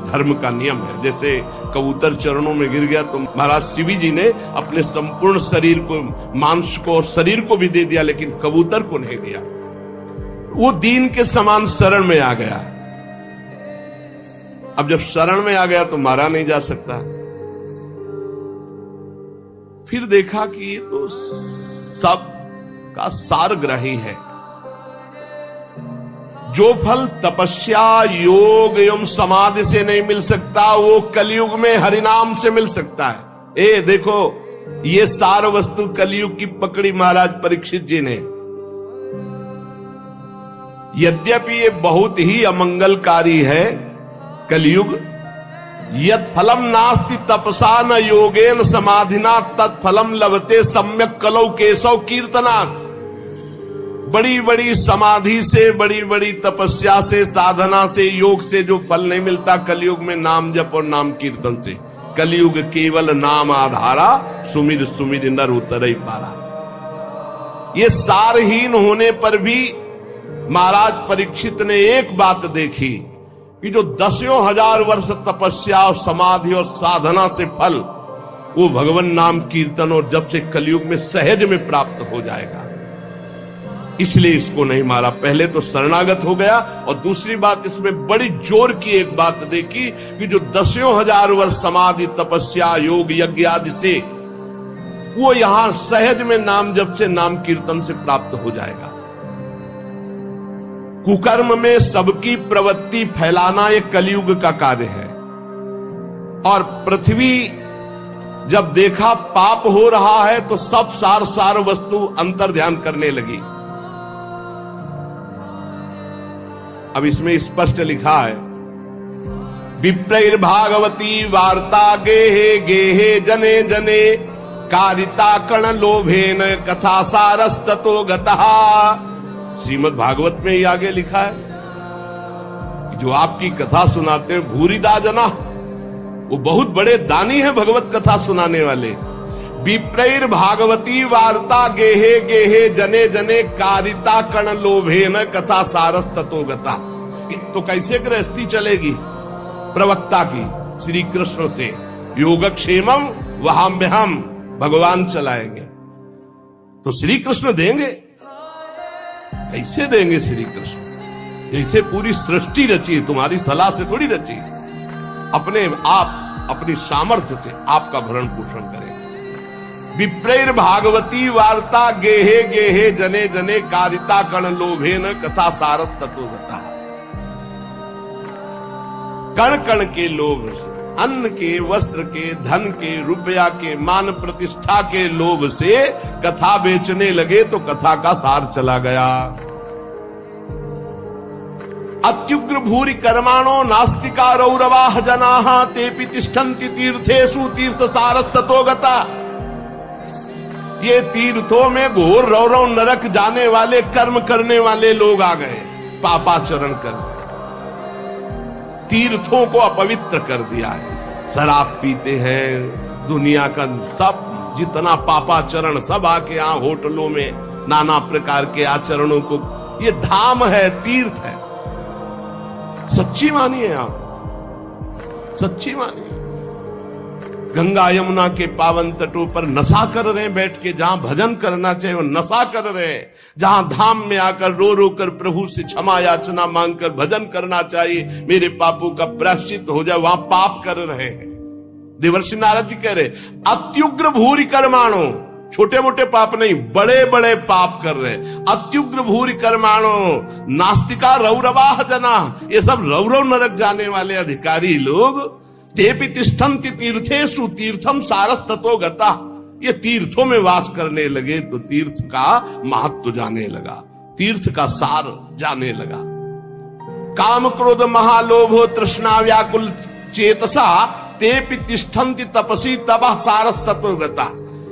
धर्म का नियम है। जैसे कबूतर चरणों में गिर गया तो महाराज शिवी जी ने अपने संपूर्ण शरीर को, मांस को और शरीर को भी दे दिया, लेकिन कबूतर को नहीं दिया। वो दीन के समान शरण में आ गया। अब जब शरण में आ गया तो मारा नहीं जा सकता। फिर देखा कि ये तो सब का सारग्राही है। जो फल तपस्या, योग एवं समाधि से नहीं मिल सकता, वो कलयुग में हरिनाम से मिल सकता है। ए देखो, ये सार वस्तु कलयुग की पकड़ी महाराज परीक्षित जी ने। यद्यपि ये बहुत ही अमंगलकारी है कलयुग। यत् फलम नास्ति तपसा न योगेन समाधिना तत्फलम लभते सम्यक कलौ केशव कीर्तनात्। बड़ी बड़ी समाधि से, बड़ी बड़ी तपस्या से, साधना से, योग से जो फल नहीं मिलता कलयुग में, नाम जप और नाम कीर्तन से। कलयुग केवल नाम आधारा, सुमिर सुमिर नर उतरई पारा। ये सारहीन होने पर भी महाराज परीक्षित ने एक बात देखी कि जो 10,000 वर्ष तपस्या और समाधि और साधना से फल, वो भगवान नाम कीर्तन और जब से कलयुग में सहज में प्राप्त हो जाएगा। इसलिए इसको नहीं मारा। पहले तो शरणागत हो गया, और दूसरी बात इसमें बड़ी जोर की एक बात देखी कि जो 10,000 वर्ष समाधि, तपस्या, योग, यज्ञ आदि से, वो यहां सहज में नाम जप से, नाम कीर्तन से प्राप्त हो जाएगा। कुकर्म में सबकी प्रवृत्ति फैलाना ये कलयुग का कार्य है। और पृथ्वी जब देखा पाप हो रहा है तो सब सार वस्तु अंतर ध्यान करने लगी। अब इसमें स्पष्ट लिखा है, विप्रैर्भागवती वार्ता गेहे गेहे जने जने कारिता कण लोभेन कथा सारस्ततो गतः। श्रीमद् भागवत में ही आगे लिखा है कि जो आपकी कथा सुनाते हैं भूरिदा जना, वो बहुत बड़े दानी है भगवत कथा सुनाने वाले। विप्रैर भागवती वार्ता गेहे गेहे जने जने कारिता कण लोभेन कथा सारस ततो गता। तो कैसे गृहस्थी चलेगी प्रवक्ता की? श्री कृष्ण से योगक्षेमम वहाम्यहम, भगवान चलाएंगे। तो श्री कृष्ण देंगे, कैसे देंगे श्री कृष्ण? जैसे पूरी सृष्टि रची है, तुम्हारी सलाह से थोड़ी रची है। अपने आप, अपनी सामर्थ्य से आपका भरण पोषण करें। विप्रैर भागवती वार्ता गेहे गेहे जने जने कारिता कण लोभेन कथा सारस ततो गता। कण कण के लोभ से, अन्न के, वस्त्र के, धन के, रुपया के, मान प्रतिष्ठा के लोभ से कथा बेचने लगे तो कथा का सार चला गया। अत्युग्र भूरि कर्माणो नास्तिका रौरवाह जनाः तेपि तिष्ठन्ति तीर्थेषु तीर्थ सारस ततो गता। ये तीर्थों में घोर रौरव नरक जाने वाले कर्म करने वाले लोग आ गए, पापाचरण कर गए, तीर्थों को अपवित्र कर दिया है। शराब पीते हैं, दुनिया का सब जितना पापाचरण सब आके यहाँ होटलों में नाना प्रकार के आचरणों को, ये धाम है, तीर्थ है। सच्ची मानिए आप, सच्ची मानिए। गंगा यमुना के पावन तटों पर नशा कर रहे हैं बैठ के, जहां भजन करना चाहिए वो नशा कर रहे हैं। जहां धाम में आकर रो रो कर प्रभु से क्षमा याचना मांगकर भजन करना चाहिए, मेरे पापों का प्रायश्चित हो जाए, वहां पाप कर रहे हैं। देवर्षि नारद जी कह रहे अत्युग्र भूरि कर्माणो, छोटे मोटे पाप नहीं, बड़े बड़े पाप कर रहे। अत्युग्र भूरि कर्माणो नास्तिका रौरवाह जना, ये सब रौरव नरक जाने वाले अधिकारी लोग। तेपि तिष्ठन्ति तीर्थेषु तीर्थम सारस ततो गता, ये तीर्थों में वास करने लगे तो तीर्थ का महत्व जाने लगा, तीर्थ का सार जाने लगा। काम क्रोध महालोभो तृष्णा व्याकुल चेतसा तेपि तिष्ठन्ति तपसी तपः सारस तत्वगता।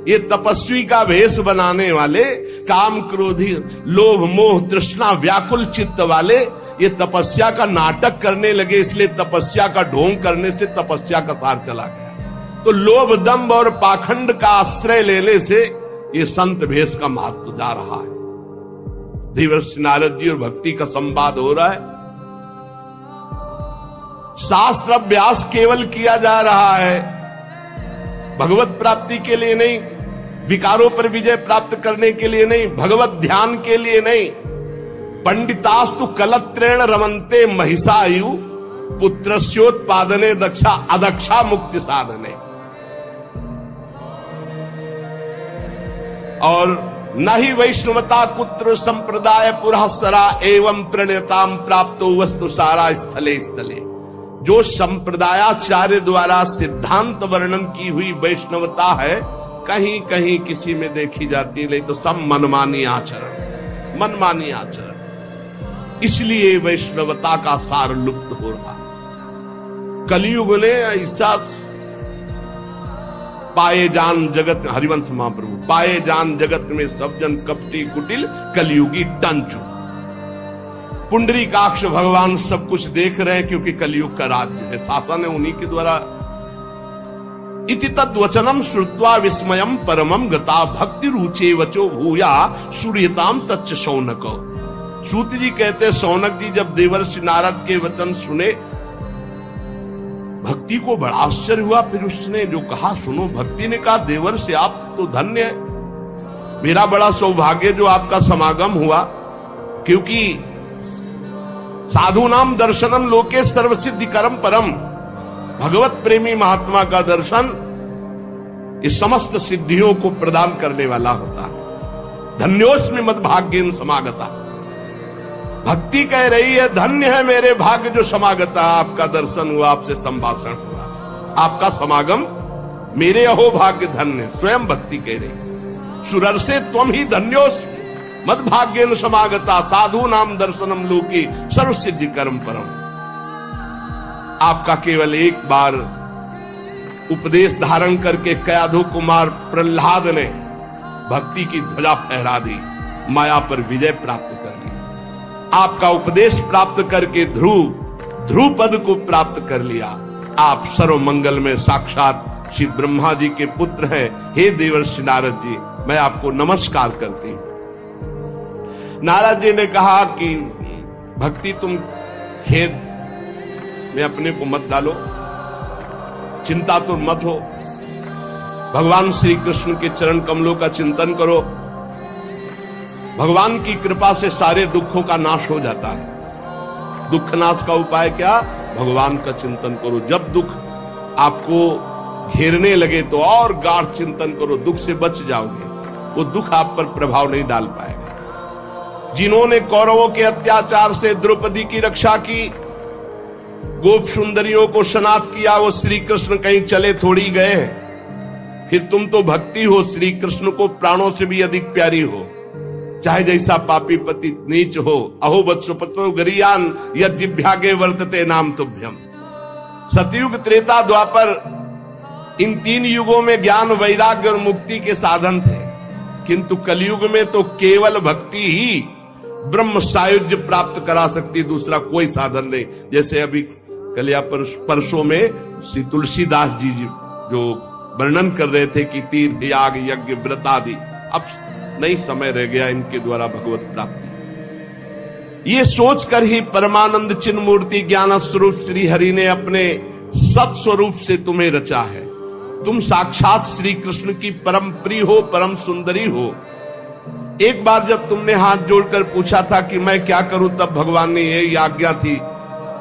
ये तपस्वी का भेष बनाने वाले, काम क्रोधी लोभ मोह तृष्णा व्याकुल चित्त वाले ये तपस्या का नाटक करने लगे, इसलिए तपस्या का ढोंग करने से तपस्या का सार चला गया। तो लोभ दंभ और पाखंड का आश्रय लेने से ये संत भेष का महत्व जा रहा है। देवर्षि नारद जी और भक्ति का संवाद हो रहा है। शास्त्र अभ्यास केवल किया जा रहा है, भगवत प्राप्ति के लिए नहीं, विकारों पर विजय प्राप्त करने के लिए नहीं, भगवत ध्यान के लिए नहीं। पंडितास्तु कलत्रेण रमन्ते महिषायु पुत्रस्योत्पादने दक्षा अदक्षा मुक्ति साधने। और न ही वैष्णवता कुत्र संप्रदाय पुरःसरा एवं प्रणयताम प्राप्तो वस्तु सारा स्थले स्थले। जो संप्रदायाचार्य द्वारा सिद्धांत वर्णन की हुई वैष्णवता है, कहीं कहीं किसी में देखी जाती है, नहीं तो सब मनमानी आचरण, मनमानी आचरण। इसलिए वैष्णवता का सार लुप्त हो रहा है। कलयुग ने ऐसा पाए जान जगत, हरिवंश महाप्रभु, पाए जान जगत में सब जन कपटी कुटिल कलयुगी टंचु। पुंडरीकाक्ष भगवान सब कुछ देख रहे हैं, क्योंकि कलयुग का राज्य है, शासन है उन्हीं के द्वारा। इति तद्वचनम श्रुत्वा विस्मयम परमम गता भक्ति रुचे वचो भूया सूर्यताम तच्च शौनको। सूत जी कहते, शौनक जी जब देवर्षि नारद के वचन सुने, भक्ति को बड़ा आश्चर्य हुआ। फिर उसने जो कहा सुनो, भक्ति ने कहा देवर्षि आप तो धन्य है, मेरा बड़ा सौभाग्य जो आपका समागम हुआ, क्योंकि साधु नाम दर्शनम लोके सर्वसिद्धि करम परम। भगवत प्रेमी महात्मा का दर्शन इस समस्त सिद्धियों को प्रदान करने वाला होता है। धन्योस्मि मद्भाग्येन समागता। भक्ति कह रही है धन्य है मेरे भाग्य जो समागता, आपका दर्शन हुआ, आपसे संभाषण हुआ, आपका समागम मेरे अहो भाग्य धन्य। स्वयं भक्ति कह रही, सुरर्षे त्वम ही धन्योस्मि मद्भाग्येन समागता साधु नाम दर्शनम लोके सर्व सिद्धि कर्म परम। आपका केवल एक बार उपदेश धारण करके कयाधु कुमार प्रहलाद ने भक्ति की ध्वजा फहरा दी, माया पर विजय प्राप्त कर ली। आपका उपदेश प्राप्त करके ध्रुव पद को प्राप्त कर लिया। आप सर्व मंगल में साक्षात श्री ब्रह्मा जी के पुत्र हैं। हे देवर्षि नारद जी, मैं आपको नमस्कार करती हूं। नारद जी ने कहा कि भक्ति तुम खेद में अपने को मत डालो, चिंता तो मत हो, भगवान श्री कृष्ण के चरण कमलों का चिंतन करो। भगवान की कृपा से सारे दुखों का नाश हो जाता है। दुख नाश का उपाय क्या? भगवान का चिंतन करो। जब दुख आपको घेरने लगे तो और गाढ़ चिंतन करो, दुख से बच जाओगे, वो दुख आप पर प्रभाव नहीं डाल पाएगा। जिन्होंने कौरवों के अत्याचार से द्रौपदी की रक्षा की, गोप सुंदरियों को शनात किया, वो श्री कृष्ण कहीं चले थोड़ी गए। फिर तुम तो भक्ति हो, श्री कृष्ण को प्राणों से भी अधिक प्यारी हो, चाहे जैसा पापी पति नीच हो। अहो वत्सपतो गरियान यज्जिभ्यागे वर्तते नाम तुभ्यम। सतयुग त्रेता द्वापर इन तीन युगों में ज्ञान वैराग्य और मुक्ति के साधन थे, किंतु कलयुग में तो केवल भक्ति ही ब्रह्म सायुज्य प्राप्त करा सकती, दूसरा कोई साधन नहीं। जैसे अभी कलिया परसों में श्री तुलसीदास जी जो वर्णन कर रहे थे कि तीर्थ याग यज्ञ व्रत आदि, अब नहीं समय रह गया इनके द्वारा भगवत प्राप्ति। ये सोचकर ही परमानंद चिन्ह मूर्ति ज्ञान स्वरूप श्री हरि ने अपने सत स्वरूप से तुम्हें रचा है। तुम साक्षात श्री कृष्ण की परम प्रिय हो, परम सुंदरी हो। एक बार जब तुमने हाथ जोड़कर पूछा था कि मैं क्या करूं, तब भगवान ने यही आज्ञा थी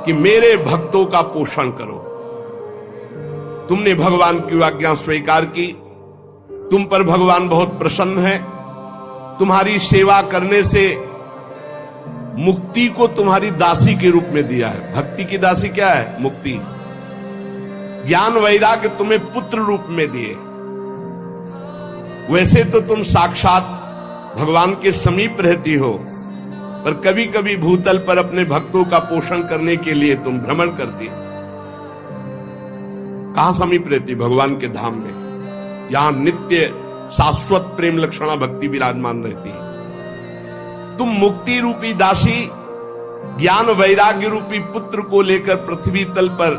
कि मेरे भक्तों का पोषण करो। तुमने भगवान की आज्ञा स्वीकार की, तुम पर भगवान बहुत प्रसन्न है। तुम्हारी सेवा करने से मुक्ति को तुम्हारी दासी के रूप में दिया है। भक्ति की दासी क्या है? मुक्ति। ज्ञान वैराग्य तुम्हें पुत्र रूप में दिए। वैसे तो तुम साक्षात भगवान के समीप रहती हो, पर कभी कभी भूतल पर अपने भक्तों का पोषण करने के लिए तुम भ्रमण करती। कहां समीप रहती? भगवान के धाम में। यहां नित्य शाश्वत प्रेम लक्षणा भक्ति विराजमान रहती है। तुम मुक्ति रूपी दासी ज्ञान वैराग्य रूपी पुत्र को लेकर पृथ्वी तल पर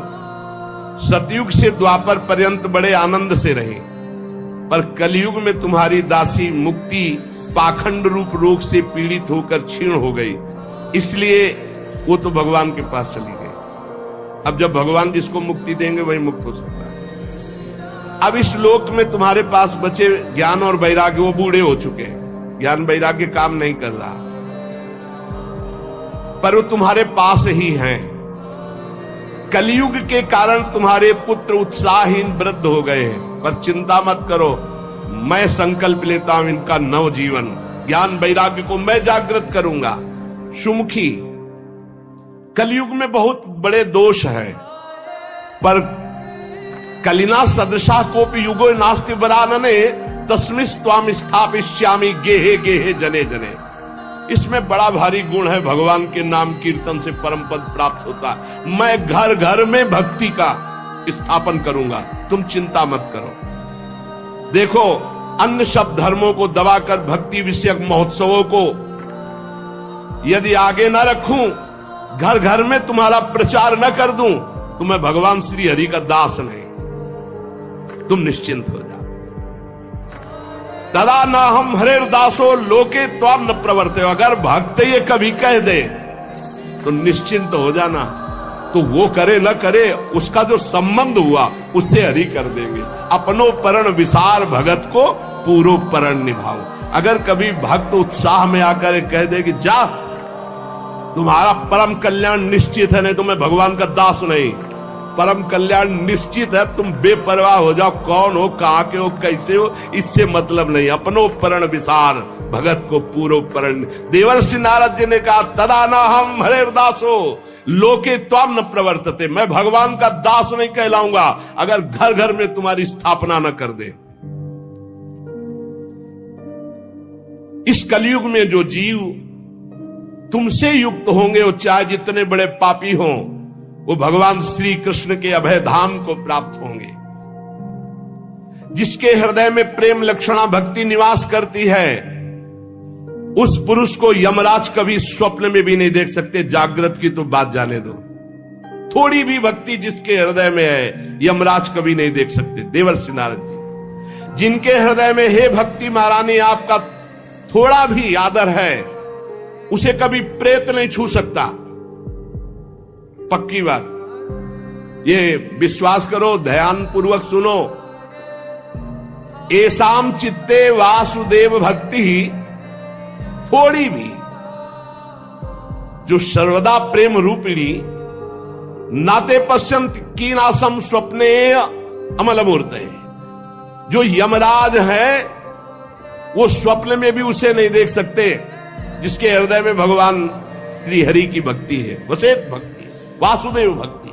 सतयुग से द्वापर पर्यंत बड़े आनंद से रहे, पर कलयुग में तुम्हारी दासी मुक्ति पाखंड रूप रोग से पीड़ित होकर क्षीण हो गई, इसलिए वो तो भगवान के पास चली गई। अब जब भगवान जिसको मुक्ति देंगे वही मुक्त हो सकता है। अब इस लोक में तुम्हारे पास बचे ज्ञान और वैराग्य, वो बूढ़े हो चुके हैं, ज्ञान वैराग्य काम नहीं कर रहा, पर वो तुम्हारे पास ही हैं। कलयुग के कारण तुम्हारे पुत्र उत्साहहीन वृद्ध हो गए हैं, पर चिंता मत करो, मैं संकल्प लेता हूं इनका नव जीवन, ज्ञान वैराग्य को मैं जागृत करूंगा। सुमुखी, कलयुग में बहुत बड़े दोष है, पर कलिना सदृशा कोपि युगो नास्ति वरानने तस्मिस्त्वाम स्थापिष्यामि गेहे गेहे जने जने। इसमें बड़ा भारी गुण है, भगवान के नाम कीर्तन से परम पद प्राप्त होता है। मैं घर घर में भक्ति का स्थापन करूंगा, तुम चिंता मत करो। देखो, अन्य सब धर्मों को दबाकर भक्ति विषयक महोत्सवों को यदि आगे न रखूं, घर घर में तुम्हारा प्रचार न कर दूं, तो मैं भगवान श्री हरि का दास नहीं। तुम निश्चिंत हो जाओ। तदा न हम हरे दासो लोके त्वाम न प्रवर्ते। अगर भक्त ये कभी कह दे तो निश्चिंत हो जाना, तो वो करे न करे, उसका जो संबंध हुआ उससे हरि कर देंगे। अपनो परण विसार भगत को पूरो परण निभाओ। अगर कभी भक्त उत्साह में आकर कह दे कि जा तुम्हारा परम कल्याण निश्चित है, नहीं तो मैं भगवान का दास नहीं, परम कल्याण निश्चित है, तुम बेपरवाह हो जाओ, कौन हो, कहां के हो, कैसे हो, इससे मतलब नहीं। अपनो परण विसार भगत को पूरो परण। देवर्षि नारद जी ने कहा, तदा न हम हरे दासो लोके त्वाम न प्रवर्तते। मैं भगवान का दास नहीं कहलाऊंगा अगर घर घर में तुम्हारी स्थापना न कर दे। इस कलयुग में जो जीव तुमसे युक्त होंगे, वो चाहे जितने बड़े पापी हों, वो भगवान श्री कृष्ण के अभय धाम को प्राप्त होंगे। जिसके हृदय में प्रेम लक्षणा भक्ति निवास करती है, उस पुरुष को यमराज कभी स्वप्न में भी नहीं देख सकते। जागृत की तो बात जाने दो, थोड़ी भी भक्ति जिसके हृदय में है, यमराज कभी नहीं देख सकते। देवर्षि नारद जी, जिनके हृदय में हे भक्ति महारानी आपका थोड़ा भी आदर है, उसे कभी प्रेत नहीं छू सकता। पक्की बात, ये विश्वास करो, ध्यान पूर्वक सुनो। एसाम चित्ते वासुदेव भक्ति, थोड़ी भी जो सर्वदा प्रेम रूपिणी नाते पश्यंत कीनासम स्वप्ने अमलमूर्ते, जो यमराज है वो स्वप्न में भी उसे नहीं देख सकते, जिसके हृदय में भगवान श्री हरि की भक्ति है, वसेत भक्ति, वासुदेव भक्ति।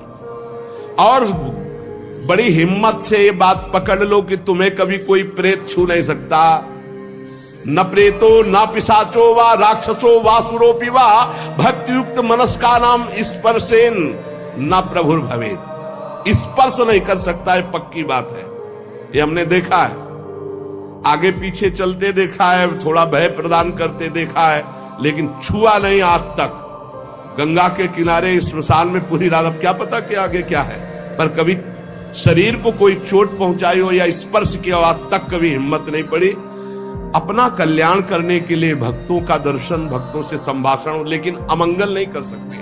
और बड़ी हिम्मत से ये बात पकड़ लो कि तुम्हें कभी कोई प्रेत छू नहीं सकता। न प्रेतो न पिशाचो वा राक्षसो वासुरोपि वा भक्ति युक्त मनस्का नाम स्पर्शेन न प्रभुर भवेत। स्पर्श नहीं कर सकता है, पक्की बात है, ये हमने देखा है, आगे पीछे चलते देखा है, थोड़ा भय प्रदान करते देखा है, लेकिन छुआ नहीं आज तक। गंगा के किनारे स्मशान में पूरी रात, अब क्या पता कि आगे क्या है, पर कभी शरीर को कोई चोट पहुंचाई हो या स्पर्श किया हो, आज तक कभी हिम्मत नहीं पड़ी। अपना कल्याण करने के लिए भक्तों का दर्शन, भक्तों से संभाषण, लेकिन अमंगल नहीं कर सकते।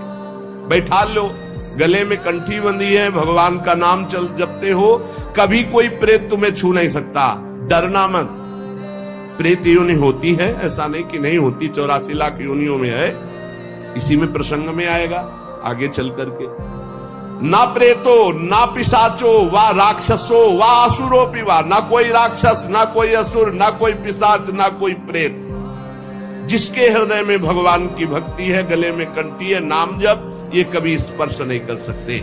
बैठा लो, गले में कंठी बंधी है, भगवान का नाम चल जपते हो, कभी कोई प्रेत तुम्हें छू नहीं सकता। डरना मत। प्रेत योनि होती है, ऐसा नहीं कि नहीं होती, 84 लाख योनियों में है, इसी में प्रसंग में आएगा आगे चल करके। ना प्रेतो ना पिशाचो वा राक्षसो वा असुरोपि वा, ना कोई राक्षस, ना कोई असुर, ना कोई पिशाच, ना कोई प्रेत। जिसके हृदय में भगवान की भक्ति है, गले में कंठी है, नाम जप, ये कभी स्पर्श नहीं कर सकते।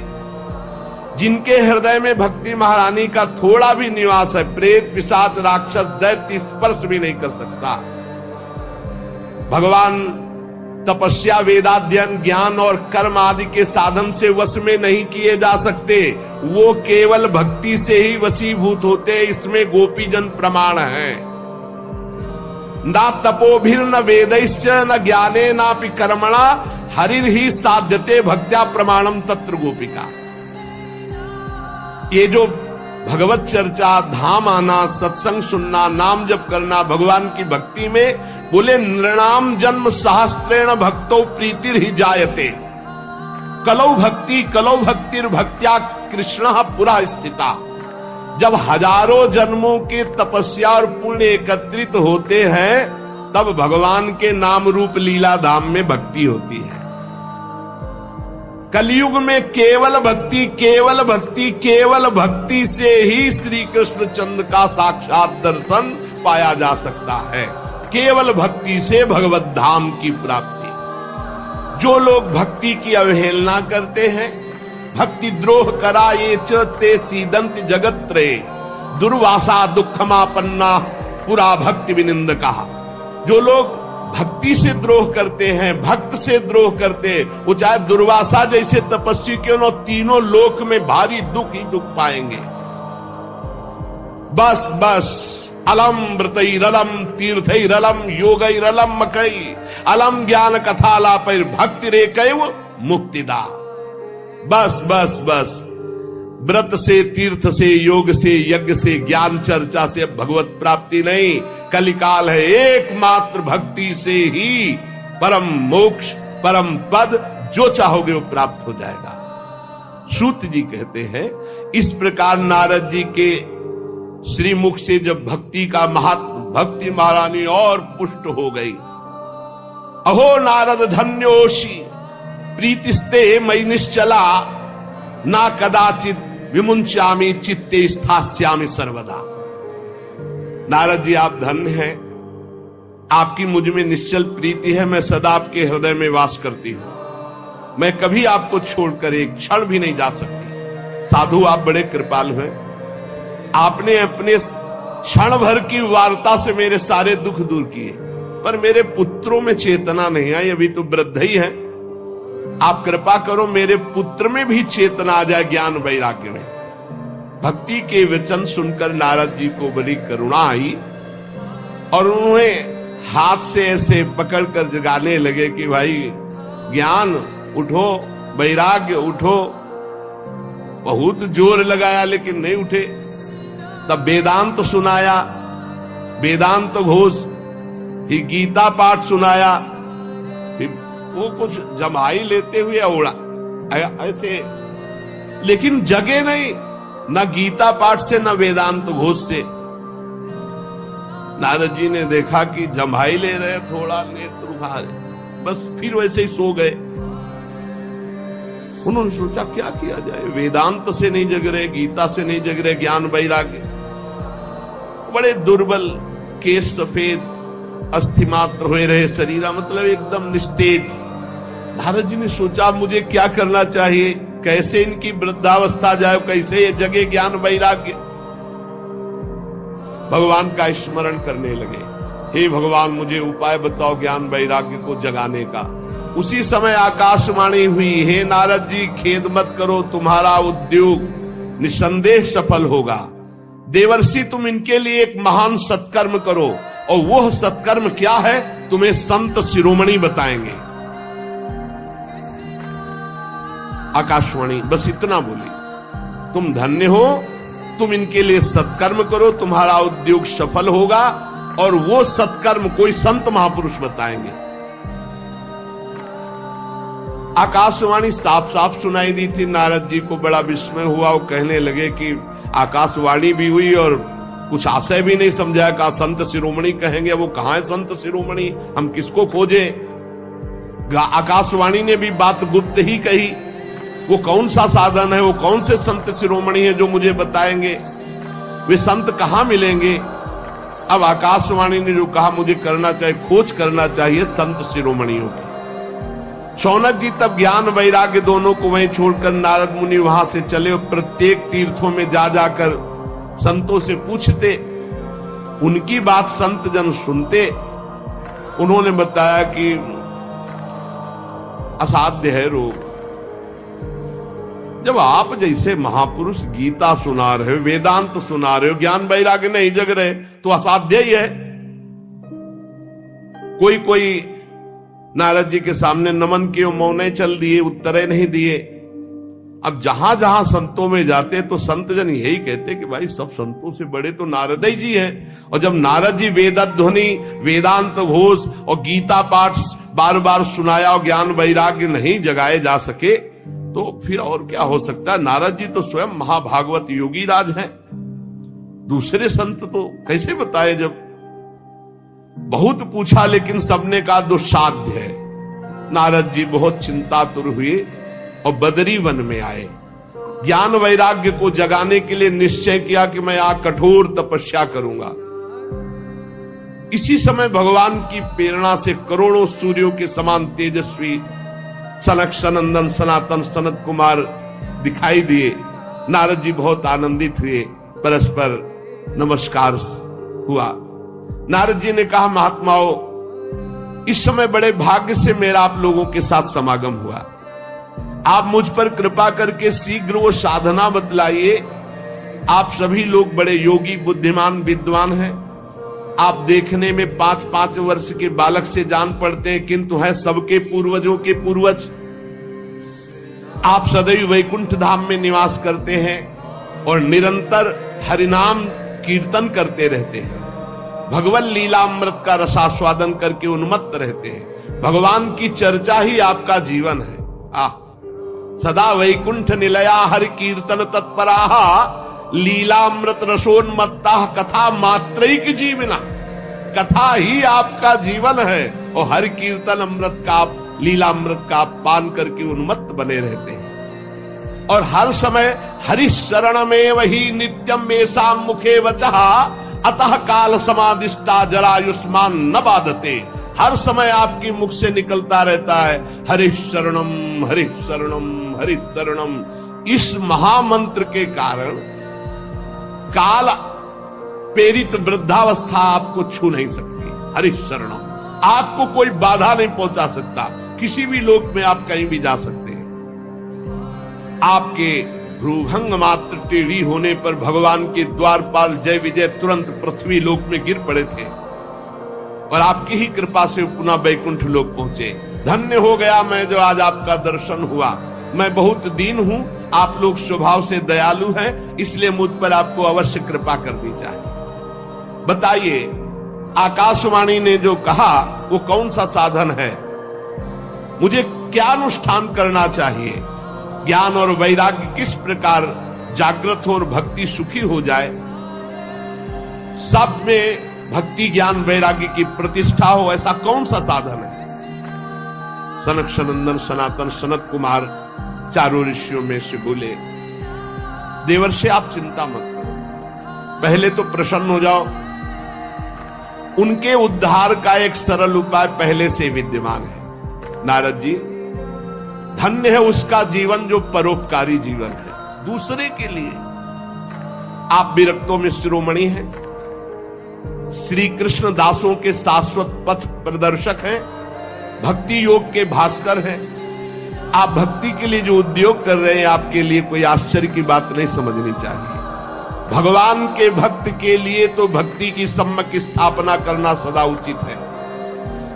जिनके हृदय में भक्ति महारानी का थोड़ा भी निवास है, प्रेत पिशाच राक्षस दैत्य स्पर्श भी नहीं कर सकता। भगवान तपस्या वेदाध्ययन ज्ञान और कर्म आदि के साधन से वश में नहीं किए जा सकते, वो केवल भक्ति से ही वशीभूत होते हैं, इसमें गोपीजन प्रमाण है। ना तपोभिर न वेदैश्च न ज्ञाने नापि कर्मणा हरिर ही साध्यते भक्त्या प्रमाणम तत्र गोपिका। ये जो भगवत चर्चा, धाम आना, सत्संग सुनना, नाम जप करना, भगवान की भक्ति में, बोले नृणाम जन्म सहस्त्रेण भक्तो प्रीतिर ही जायते। कलौ भक्तिर भक्त्या कृष्ण पुरा स्थिता। जब हजारों जन्मों के तपस्या और पुण्य एकत्रित होते हैं, तब भगवान के नाम रूप लीला धाम में भक्ति होती है। कलयुग में केवल भक्ति, केवल भक्ति, केवल भक्ति से ही श्री कृष्ण चंद्र का साक्षात दर्शन पाया जा सकता है। केवल भक्ति से भगवत धाम की प्राप्ति। जो लोग भक्ति की अवहेलना करते हैं, भक्ति द्रोह करा ये ते सीदंत जगत रे, दुर्वासा दुखमापन्ना पुरा भक्ति विनिंद कहा। जो लोग भक्ति से द्रोह करते हैं, भक्त से द्रोह करते, वो चाहे दुर्वासा जैसे तपस्वी क्यों न, तीनों लोक में भारी दुख ही दुख पाएंगे। बस बस अलम व्रतैरलम तीर्थैरलम योगैरलम मकई अलम ज्ञान कथालापैर भक्ति रे कैव मुक्तिदा। बस बस बस व्रत से, तीर्थ से, योग से, यज्ञ से, ज्ञान चर्चा से भगवत प्राप्ति नहीं। कलिकाल है, एकमात्र भक्ति से ही परम मोक्ष, परम पद जो चाहोगे वो प्राप्त हो जाएगा। सूत जी कहते हैं, इस प्रकार नारद जी के श्रीमुख से जब भक्ति का भक्ति महारानी और पुष्ट हो गई। अहो नारद धन्योषि प्रीतिस्ते मयि निश्चला, ना कदाचित विमुंचामि चित्ते स्थास्यामि सर्वदा। नारद जी आप धन्य हैं, आपकी मुझ में निश्चल प्रीति है, मैं सदा आपके हृदय में वास करती हूं। मैं कभी आपको छोड़कर एक क्षण भी नहीं जा सकती। साधु आप बड़े कृपालु हैं, आपने अपने क्षण भर की वार्ता से मेरे सारे दुख दूर किए, पर मेरे पुत्रों में चेतना नहीं आई, अभी तो वृद्ध ही है। आप कृपा करो मेरे पुत्र में भी चेतना आ जाए, ज्ञान वैराग्य में। भक्ति के वचन सुनकर नारद जी को बड़ी करुणा आई और उन्होंने हाथ से ऐसे पकड़कर जगाने लगे कि भाई ज्ञान उठो, वैराग्य उठो। बहुत जोर लगाया लेकिन नहीं उठे। तब वेदांत सुनाया, वेदांत घोष, फिर गीता पाठ सुनाया, फिर वो कुछ जमाई लेते हुए उड़ा ऐसे, लेकिन जगे नहीं, न गीता पाठ से न वेदांत घोष से। नारद जी ने देखा कि जमाई ले रहे, थोड़ा नेत्र उठा रहे, बस फिर वैसे ही सो गए। उन्होंने सोचा क्या किया जाए, वेदांत से नहीं जग रहे, गीता से नहीं जग रहे, ज्ञान वैराग्य। बड़े दुर्बल, केश सफेद, अस्थि मात्र हुए रहे शरीरा, मतलब एकदम निस्तेज। नारद जी ने सोचा मुझे क्या करना चाहिए, कैसे इनकी वृद्धावस्था जाए, कैसे ये जगे ज्ञान वैराग्य। भगवान का स्मरण करने लगे, हे भगवान मुझे उपाय बताओ ज्ञान वैराग्य को जगाने का। उसी समय आकाशवाणी हुई, हे नारद जी खेद मत करो, तुम्हारा उद्योग निसंदेह सफल होगा। देवर्षि तुम इनके लिए एक महान सत्कर्म करो, और वह सत्कर्म क्या है तुम्हें संत शिरोमणि बताएंगे। आकाशवाणी बस इतना बोली, तुम धन्य हो, तुम इनके लिए सत्कर्म करो, तुम्हारा उद्योग सफल होगा, और वो सत्कर्म कोई संत महापुरुष बताएंगे। आकाशवाणी साफ साफ सुनाई दी थी। नारद जी को बड़ा विस्मय हुआ, वो कहने लगे कि आकाशवाणी भी हुई और कुछ आशय भी नहीं समझा, का संत शिरोमणि कहेंगे, वो कहां है संत शिरोमणि, हम किसको खोजें। आकाशवाणी ने भी बात गुप्त ही कही, वो कौन सा साधन है, वो कौन से संत शिरोमणि है जो मुझे बताएंगे, वे संत कहां मिलेंगे। अब आकाशवाणी ने जो कहा मुझे करना चाहिए, खोज करना चाहिए संत शिरोमणियों की। शौनक जी तब ज्ञान वैराग्य दोनों को वहीं छोड़कर नारद मुनि वहां से चले और प्रत्येक तीर्थों में जा जाकर संतों से पूछते, उनकी बात संत जन सुनते। उन्होंने बताया कि असाध्य है रोग, जब आप जैसे महापुरुष गीता सुना रहे हो, वेदांत सुना रहे हो, ज्ञान वैराग्य नहीं जग रहे, तो असाध्य ही है। कोई नारद जी के सामने नमन किए, मौने चल दिए, उत्तरे नहीं दिए। अब जहां जहां संतों में जाते तो संत जन यही कहते कि भाई सब संतों से बड़े तो नारद जी हैं। और जब नारद जी वेदध्वनि, वेदांत घोष और गीता पाठ बार बार सुनाया और ज्ञान वैराग्य नहीं जगाए जा सके, तो फिर और क्या हो सकता है। नारद जी तो स्वयं महाभागवत योगी राज हैं, दूसरे संत तो कैसे बताए। जब बहुत पूछा लेकिन सबने कहा दुस्साध्य है। नारद जी बहुत चिंतातुर हुए और बदरी वन में आए। ज्ञान वैराग्य को जगाने के लिए निश्चय किया कि मैं यहां कठोर तपस्या करूंगा। इसी समय भगवान की प्रेरणा से करोड़ों सूर्यों के समान तेजस्वी सनक सनंदन सनातन सनत कुमार दिखाई दिए। नारद जी बहुत आनंदित हुए, परस्पर नमस्कार हुआ। नारद जी ने कहा, महात्माओं, इस समय बड़े भाग्य से मेरा आप लोगों के साथ समागम हुआ। आप मुझ पर कृपा करके शीघ्र वो साधना बतलाइए। आप सभी लोग बड़े योगी, बुद्धिमान, विद्वान हैं। आप देखने में 5-5 वर्ष के बालक से जान पड़ते हैं, किंतु हैं सबके पूर्वजों के पूर्वज। आप सदैव वैकुंठ धाम में निवास करते हैं और निरंतर हरिनाम कीर्तन करते रहते हैं। भगवान लीलामृत का रसास्वादन करके उन्मत्त रहते हैं। भगवान की चर्चा ही आपका जीवन है। सदा वैकुंठ निलया हरि कीर्तन तत्पराः लीलामृत रसोन्मत्ता कथा मात्रैक जीवना। कथा ही आपका जीवन है और हरि कीर्तन अमृत का, लीलामृत का पान करके उन्मत्त बने रहते हैं। और हर समय हरि शरण में वही नित्यम मेषा मुखे वचः अतः काल समादिष्टा जरायुष्मान न बाधते। हर समय आपकी मुख से निकलता रहता है हरि शरणम हरि शरणम हरि शरणम। इस महामंत्र के कारण काल प्रेरित वृद्धावस्था आपको छू नहीं सकती। हरि शरणम, आपको कोई बाधा नहीं पहुंचा सकता। किसी भी लोक में आप कहीं भी जा सकते हैं। आपके भ्रूभंग मात्र टेढ़ी होने पर भगवान के द्वारपाल जय विजय तुरंत पृथ्वी लोक में गिर पड़े थे और आपकी ही कृपा से पुनः वैकुंठ लोक पहुंचे। धन्य हो गया मैं जो आज आपका दर्शन हुआ। मैं बहुत दीन हूं, आप लोग स्वभाव से दयालु हैं, इसलिए मुझ पर आपको अवश्य कृपा करनी चाहिए। बताइए, आकाशवाणी ने जो कहा वो कौन सा साधन है? मुझे क्या अनुष्ठान करना चाहिए? ज्ञान और वैराग्य किस प्रकार जागृत हो और भक्ति सुखी हो जाए, सब में भक्ति ज्ञान वैराग्य की प्रतिष्ठा हो, ऐसा कौन सा साधन है? सनक सनंदन सनातन सनत कुमार चारों ऋषियों में से बोले, देवर्षि आप चिंता मत करो, पहले तो प्रसन्न हो जाओ। उनके उद्धार का एक सरल उपाय पहले से विद्यमान है। नारद जी, धन्य है उसका जीवन जो परोपकारी जीवन है दूसरे के लिए। आप विरक्तों में शिरोमणि हैं, श्री कृष्ण दासों के शाश्वत पथ प्रदर्शक हैं, भक्ति योग के भास्कर हैं। आप भक्ति के लिए जो उद्योग कर रहे हैं, आपके लिए कोई आश्चर्य की बात नहीं समझनी चाहिए। भगवान के भक्त के लिए तो भक्ति की सम्यक स्थापना करना सदा उचित है।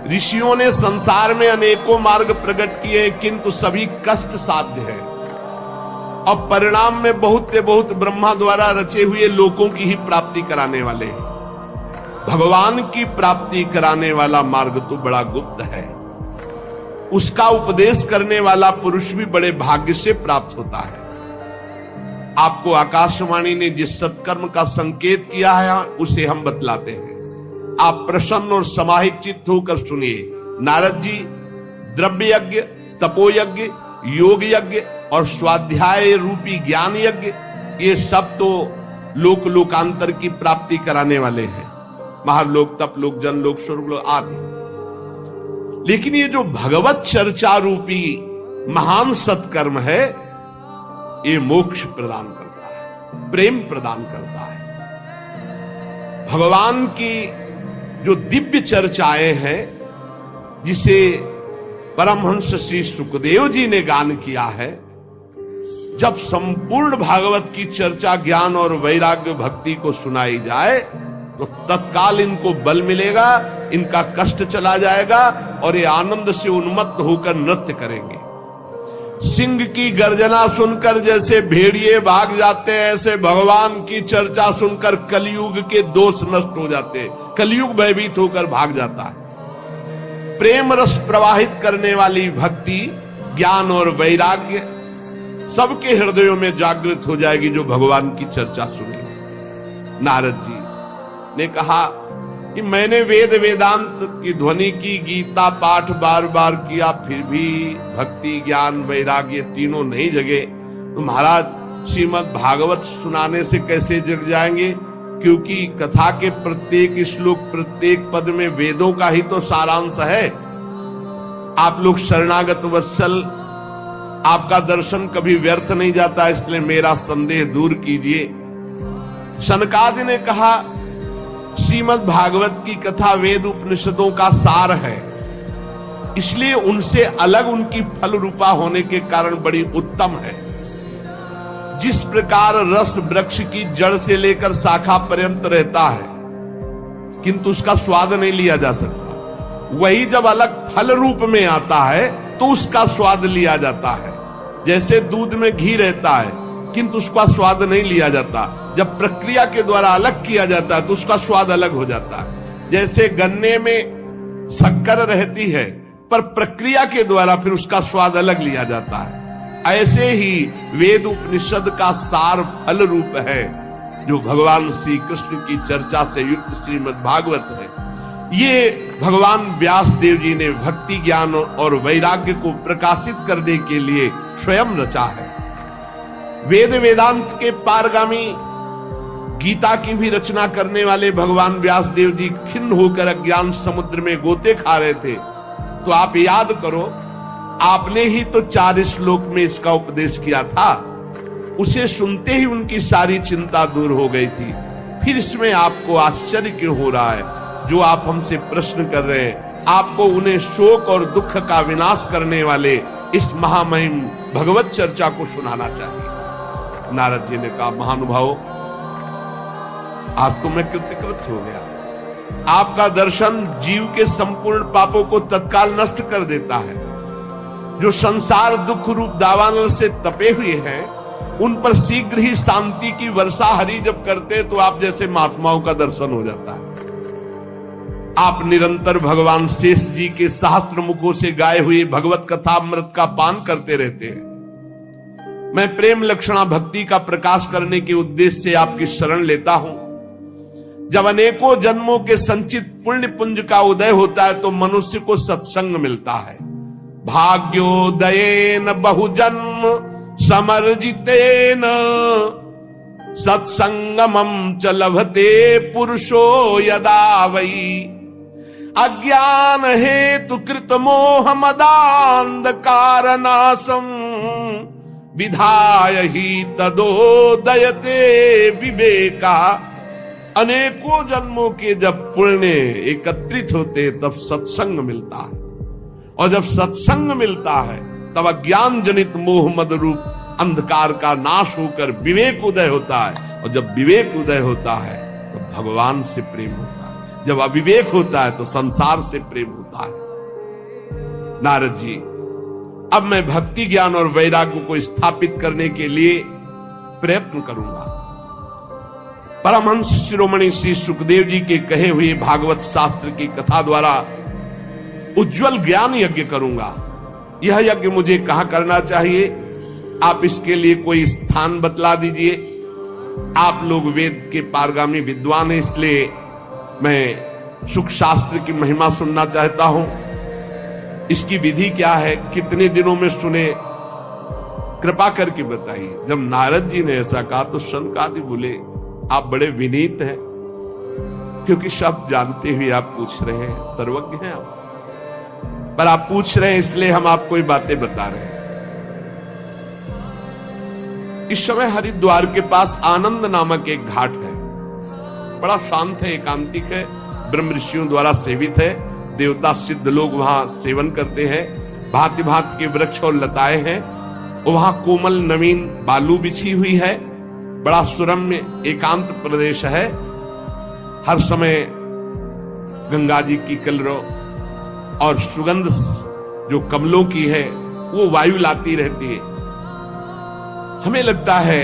ऋषियों ने संसार में अनेकों मार्ग प्रकट किए, किंतु सभी कष्ट साध्य है और परिणाम में बहुत ब्रह्मा द्वारा रचे हुए लोकों की ही प्राप्ति कराने वाले हैं। भगवान की प्राप्ति कराने वाला मार्ग तो बड़ा गुप्त है, उसका उपदेश करने वाला पुरुष भी बड़े भाग्य से प्राप्त होता है। आपको आकाशवाणी ने जिस सत्कर्म का संकेत किया है उसे हम बतलाते हैं। आप प्रसन्न और समाहित चित्त होकर सुनिए। नारद जी द्रव्य यज्ञ, तपो यज्ञ, योग यज्ञ और स्वाध्याय रूपी ज्ञान यज्ञ, ये सब तो लोक लोकांतर की प्राप्ति कराने वाले हैं, महालोक, तपलोक, जनलोक, स्वर्गलोक आदि। लेकिन ये जो भगवत चर्चा रूपी महान सत्कर्म है, ये मोक्ष प्रदान करता है, प्रेम प्रदान करता है। भगवान की जो दिव्य चर्चाएं हैं, जिसे परमहंस श्री सुखदेव जी ने गान किया है, जब संपूर्ण भागवत की चर्चा ज्ञान और वैराग्य भक्ति को सुनाई जाए तो तत्काल इनको बल मिलेगा, इनका कष्ट चला जाएगा और ये आनंद से उन्मत्त होकर नृत्य करेंगे। सिंह की गर्जना सुनकर जैसे भेड़िए भाग जाते हैं, ऐसे भगवान की चर्चा सुनकर कलयुग के दोष नष्ट हो जाते हैं, कलयुग भयभीत होकर भाग जाता है। प्रेम रस प्रवाहित करने वाली भक्ति, ज्ञान और वैराग्य सबके हृदयों में जागृत हो जाएगी जो भगवान की चर्चा सुनेगी। नारद जी ने कहा कि मैंने वेद वेदांत की ध्वनि की, गीता पाठ बार बार किया, फिर भी भक्ति ज्ञान वैराग्य तीनों नहीं जगे, तो महाराज श्रीमद् भागवत सुनाने से कैसे जग जाएंगे? क्योंकि कथा के प्रत्येक श्लोक प्रत्येक पद में वेदों का ही तो सारांश है। आप लोग शरणागत वत्सल, आपका दर्शन कभी व्यर्थ नहीं जाता, इसलिए मेरा संदेह दूर कीजिए। शनकादि ने कहा श्रीमद् भागवत की कथा वेद उपनिषदों का सार है, इसलिए उनसे अलग उनकी फल रूपा होने के कारण बड़ी उत्तम है। जिस प्रकार रस वृक्ष की जड़ से लेकर शाखा पर्यंत रहता है किंतु उसका स्वाद नहीं लिया जा सकता, वही जब अलग फल रूप में आता है तो उसका स्वाद लिया जाता है। जैसे दूध में घी रहता है किंतु उसका स्वाद नहीं लिया जाता, जब प्रक्रिया के द्वारा अलग किया जाता है तो उसका स्वाद अलग हो जाता है। जैसे गन्ने में शक्कर रहती है पर प्रक्रिया के द्वारा फिर उसका स्वाद अलग लिया जाता है, ऐसे ही वेद उपनिषद का सार फल रूप है जो भगवान श्री कृष्ण की चर्चा से युक्त श्रीमद् भागवत है। ये भगवान व्यास देव जी ने भक्ति ज्ञान और वैराग्य को प्रकाशित करने के लिए स्वयं रचा है। वेद वेदांत के पारगामी गीता की भी रचना करने वाले भगवान व्यास देव जी खिन्न होकर अज्ञान समुद्र में गोते खा रहे थे, तो आप याद करो, आपने ही तो 4 श्लोक में इसका उपदेश किया था, उसे सुनते ही उनकी सारी चिंता दूर हो गई थी। फिर इसमें आपको आश्चर्य क्यों हो रहा है? जो आप हमसे प्रश्न कर रहे हैं, आपको उन्हें शोक और दुख का विनाश करने वाले इस महामहिम भगवत चर्चा को सुनाना चाहिए। नारद जी ने कहा, महानुभाव, आज तो मैं कृतकृत हो गया। आपका दर्शन जीव के संपूर्ण पापों को तत्काल नष्ट कर देता है। जो संसार दुख रूप दावानल से तपे हुए हैं, उन पर शीघ्र ही शांति की वर्षा हरि जब करते तो आप जैसे महात्माओं का दर्शन हो जाता है। आप निरंतर भगवान शेष जी के सहस्त्र मुखों से गाए हुए भगवत कथा अमृत का पान करते रहते हैं। मैं प्रेम लक्षणा भक्ति का प्रकाश करने के उद्देश्य से आपकी शरण लेता हूं। जब अनेकों जन्मों के संचित पुण्य पुंज का उदय होता है तो मनुष्य को सत्संग मिलता है। भाग्योदयेन बहुजन्म समर्जितेन सत्संगमं च लभते पुरुषो यदा वै अज्ञान हेतु कृत मोह मदांधकार नाशम विधाय ही तदोदयते विवेका। अनेकों जन्मों के जब पुण्य एकत्रित होते तब सत्संग मिलता है, और जब सत्संग मिलता है तब अज्ञान जनित मोह मद रूप अंधकार का नाश होकर विवेक उदय होता है, और जब विवेक उदय होता है तो भगवान से प्रेम होता है। जब अविवेक होता है तो संसार से प्रेम होता है। नारद जी, अब मैं भक्ति ज्ञान और वैराग्य को स्थापित करने के लिए प्रयत्न करूंगा। परमहंस शिरोमणि श्री सुखदेव जी के कहे हुए भागवत शास्त्र की कथा द्वारा उज्जवल ज्ञान यज्ञ करूंगा। यह यज्ञ मुझे कहां करना चाहिए, आप इसके लिए कोई स्थान बतला दीजिए। आप लोग वेद के पारगामी विद्वान हैं, इसलिए मैं सुख शास्त्र की महिमा सुनना चाहता हूं। इसकी विधि क्या है, कितने दिनों में सुने, कृपा करके बताइए। जब नारद जी ने ऐसा कहा तो शनकादि बोले, आप बड़े विनीत हैं, क्योंकि सब जानते हुए आप पूछ रहे हैं, सर्वज्ञ हैं आप, पर आप पूछ रहे हैं इसलिए हम आपको ये बातें बता रहे हैं। इस समय हरिद्वार के पास आनंद नामक एक घाट है, बड़ा शांत है, एकांतिक है, ब्रह्म ऋषियों द्वारा सेवित है। देवता सिद्ध लोग वहां सेवन करते हैं, भांति भांति के वृक्ष और लताएं हैं। वहां कोमल नवीन बालू बिछी हुई है, बड़ा सुरम्य एकांत प्रदेश है। हर समय गंगा जी की कलरव और सुगंध जो कमलों की है वो वायु लाती रहती है। हमें लगता है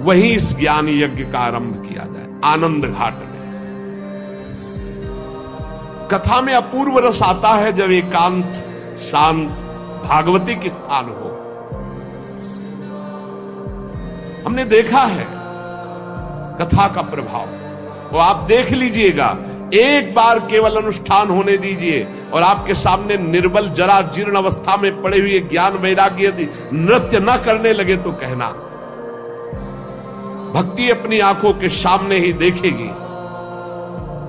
वहीं इस ज्ञान यज्ञ का आरंभ किया जाए, आनंद घाट में। कथा में अपूर्व रस आता है जब एकांत शांत भागवतिक स्थान हो। हमने देखा है कथा का प्रभाव, और आप देख लीजिएगा, एक बार केवल अनुष्ठान होने दीजिए और आपके सामने निर्बल जरा जीर्ण अवस्था में पड़े हुए ज्ञान वैराग्य यदि नृत्य न करने लगे तो कहना। भक्ति अपनी आंखों के सामने ही देखेगी,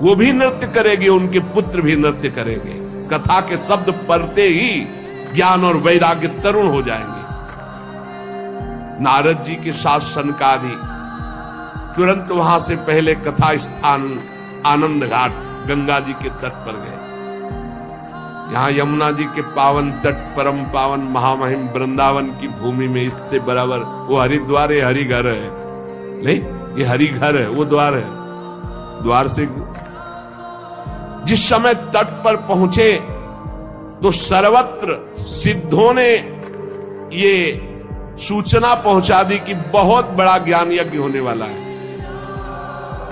वो भी नृत्य करेगी, उनके पुत्र भी नृत्य करेंगे। कथा के शब्द पढ़ते ही ज्ञान और वैराग्य तरुण हो जाएंगे। नारद जी के साथ सनकादि तुरंत वहां से पहले कथा स्थान आनंद घाट गंगा जी के तट पर गए। यहां यमुना जी के पावन तट परम पावन महामहिम वृंदावन की भूमि में इससे बराबर वो हरिद्वार है, हरिघर है नहीं, ये हरिघर है, वो द्वार है। द्वार से जिस समय तट पर पहुंचे तो सर्वत्र सिद्धों ने ये सूचना पहुंचा दी कि बहुत बड़ा ज्ञान यज्ञ होने वाला है।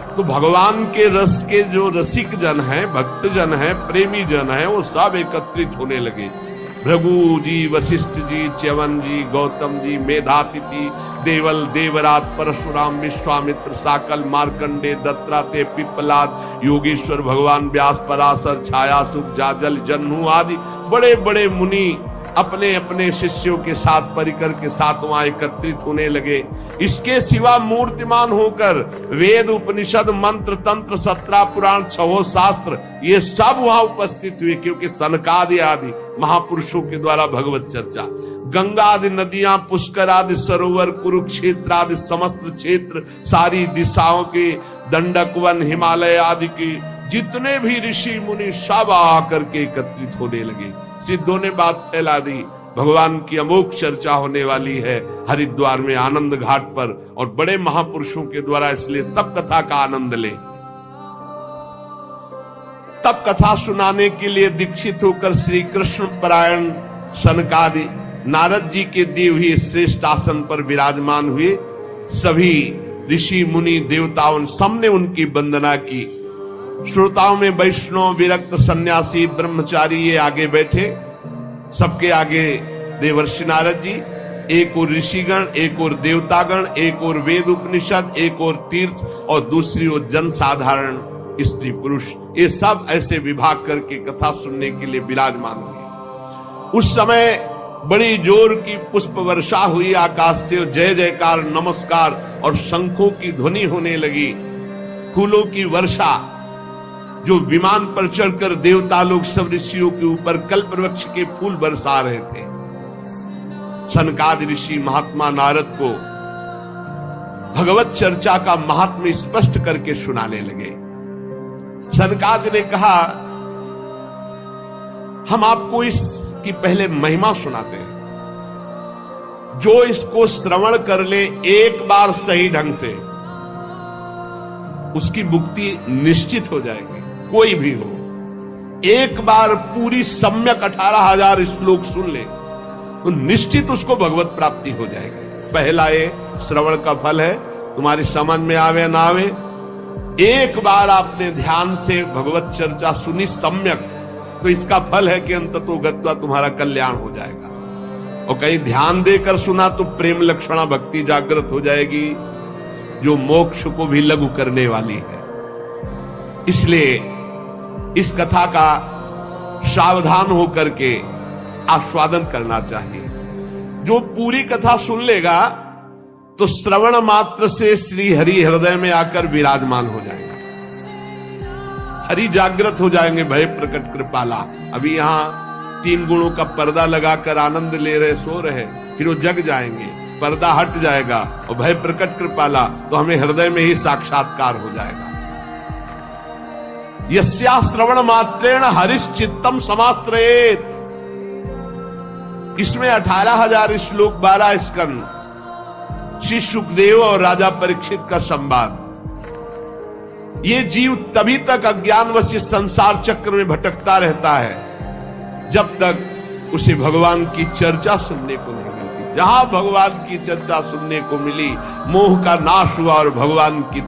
तो भगवान के रस के जो रसिक जन हैं, भक्त जन हैं, प्रेमी जन हैं, वो सब एकत्रित होने लगे। भृगु जी, वशिष्ठ जी, च्यवन जी, गौतम जी, मेधातिथि, देवल, देवराज, परशुराम, विश्वामित्र, साकल, मार्कंडे, दत्तात्रेय, पिप्पलाद, योगेश्वर, भगवान व्यास, पराशर, छायासुख, जाजल, जन्नू आदि बड़े बड़े मुनि अपने अपने शिष्यों के साथ परिकर के साथ वहां एकत्रित होने लगे। इसके सिवा मूर्तिमान होकर वेद, उपनिषद, मंत्र, तंत्र, 17 पुराण, 6 शास्त्र, ये सब वहां उपस्थित हुए, क्योंकि सनकादि आदि महापुरुषों के द्वारा भगवत चर्चा। गंगा आदि नदियां, पुष्कर आदि सरोवर, कुरुक्षेत्र आदि समस्त क्षेत्र, सारी दिशाओं के दंडक वन, हिमालय आदि के जितने भी ऋषि मुनि सब आकर के एकत्रित होने लगे। सिद्धों ने बात फैला दी, भगवान की अमोघ चर्चा होने वाली है हरिद्वार में आनंद घाट पर, और बड़े महापुरुषों के द्वारा, इसलिए सब कथा का आनंद लें। तब कथा सुनाने के लिए दीक्षित होकर श्री कृष्ण परायण सनकादि नारद जी के दिए हुए श्रेष्ठ आसन पर विराजमान हुए। सभी ऋषि मुनि देवताओं सबने उनकी वंदना की। श्रोताओं में वैष्णव, विरक्त, सन्यासी, ब्रह्मचारी ये आगे बैठे। सबके आगे देवर्षि नारद जी, एक और ऋषिगण, एक और देवतागण, एक और वेद उपनिषद, एक और तीर्थ, और दूसरी ओर जन साधारण स्त्री पुरुष, ये सब ऐसे विभाग करके कथा सुनने के लिए विराजमान हुए। उस समय बड़ी जोर की पुष्प वर्षा हुई आकाश से, जय जयकार, नमस्कार और शंखों की ध्वनि होने लगी। फूलों की वर्षा, जो विमान पर चढ़कर देवता लोग सब ऋषियों के ऊपर कल्प वृक्ष के फूल बरसा रहे थे। सनकादि ऋषि महात्मा नारद को भगवत चर्चा का महात्म्य स्पष्ट करके सुनाने लगे। सनकादि ने कहा, हम आपको इसकी पहले महिमा सुनाते हैं। जो इसको श्रवण कर ले एक बार सही ढंग से, उसकी मुक्ति निश्चित हो जाएगी। कोई भी हो, एक बार पूरी सम्यक 18,000 श्लोक सुन ले तो निश्चित उसको भगवत प्राप्ति हो जाएगी। पहला ये श्रवण का फल है, तुम्हारी समझ में आवे ना आवे, एक बार आपने ध्यान से भगवत चर्चा सुनी सम्यक, तो इसका फल है कि अंततो गत्वा तुम्हारा कल्याण हो जाएगा। और कहीं ध्यान देकर सुना तो प्रेम लक्षणा भक्ति जागृत हो जाएगी, जो मोक्ष को भी लघु करने वाली है। इसलिए इस कथा का सावधान होकर के आस्वादन करना चाहिए। जो पूरी कथा सुन लेगा तो श्रवण मात्र से श्री हरि हृदय में आकर विराजमान हो जाएगा। हरि जागृत हो जाएंगे, भय प्रकट कृपाला। अभी यहां 3 गुणों का पर्दा लगाकर आनंद ले रहे, सो रहे, फिर वो जग जाएंगे, पर्दा हट जाएगा और भय प्रकट कृपाला, तो हमें हृदय में ही साक्षात्कार हो जाएगा। यस्या श्रवण मात्रेण हरिश्चित्तम समाश्रयेत। इसमें 18,000 श्लोक, 12 स्कंद, श्री सुखदेव और राजा परीक्षित का संवाद। ये जीव तभी तक अज्ञानवश इस संसार चक्र में भटकता रहता है जब तक उसे भगवान की चर्चा सुनने को नहीं मिलती। जहां भगवान की चर्चा सुनने को मिली, मोह का नाश हुआ और भगवान की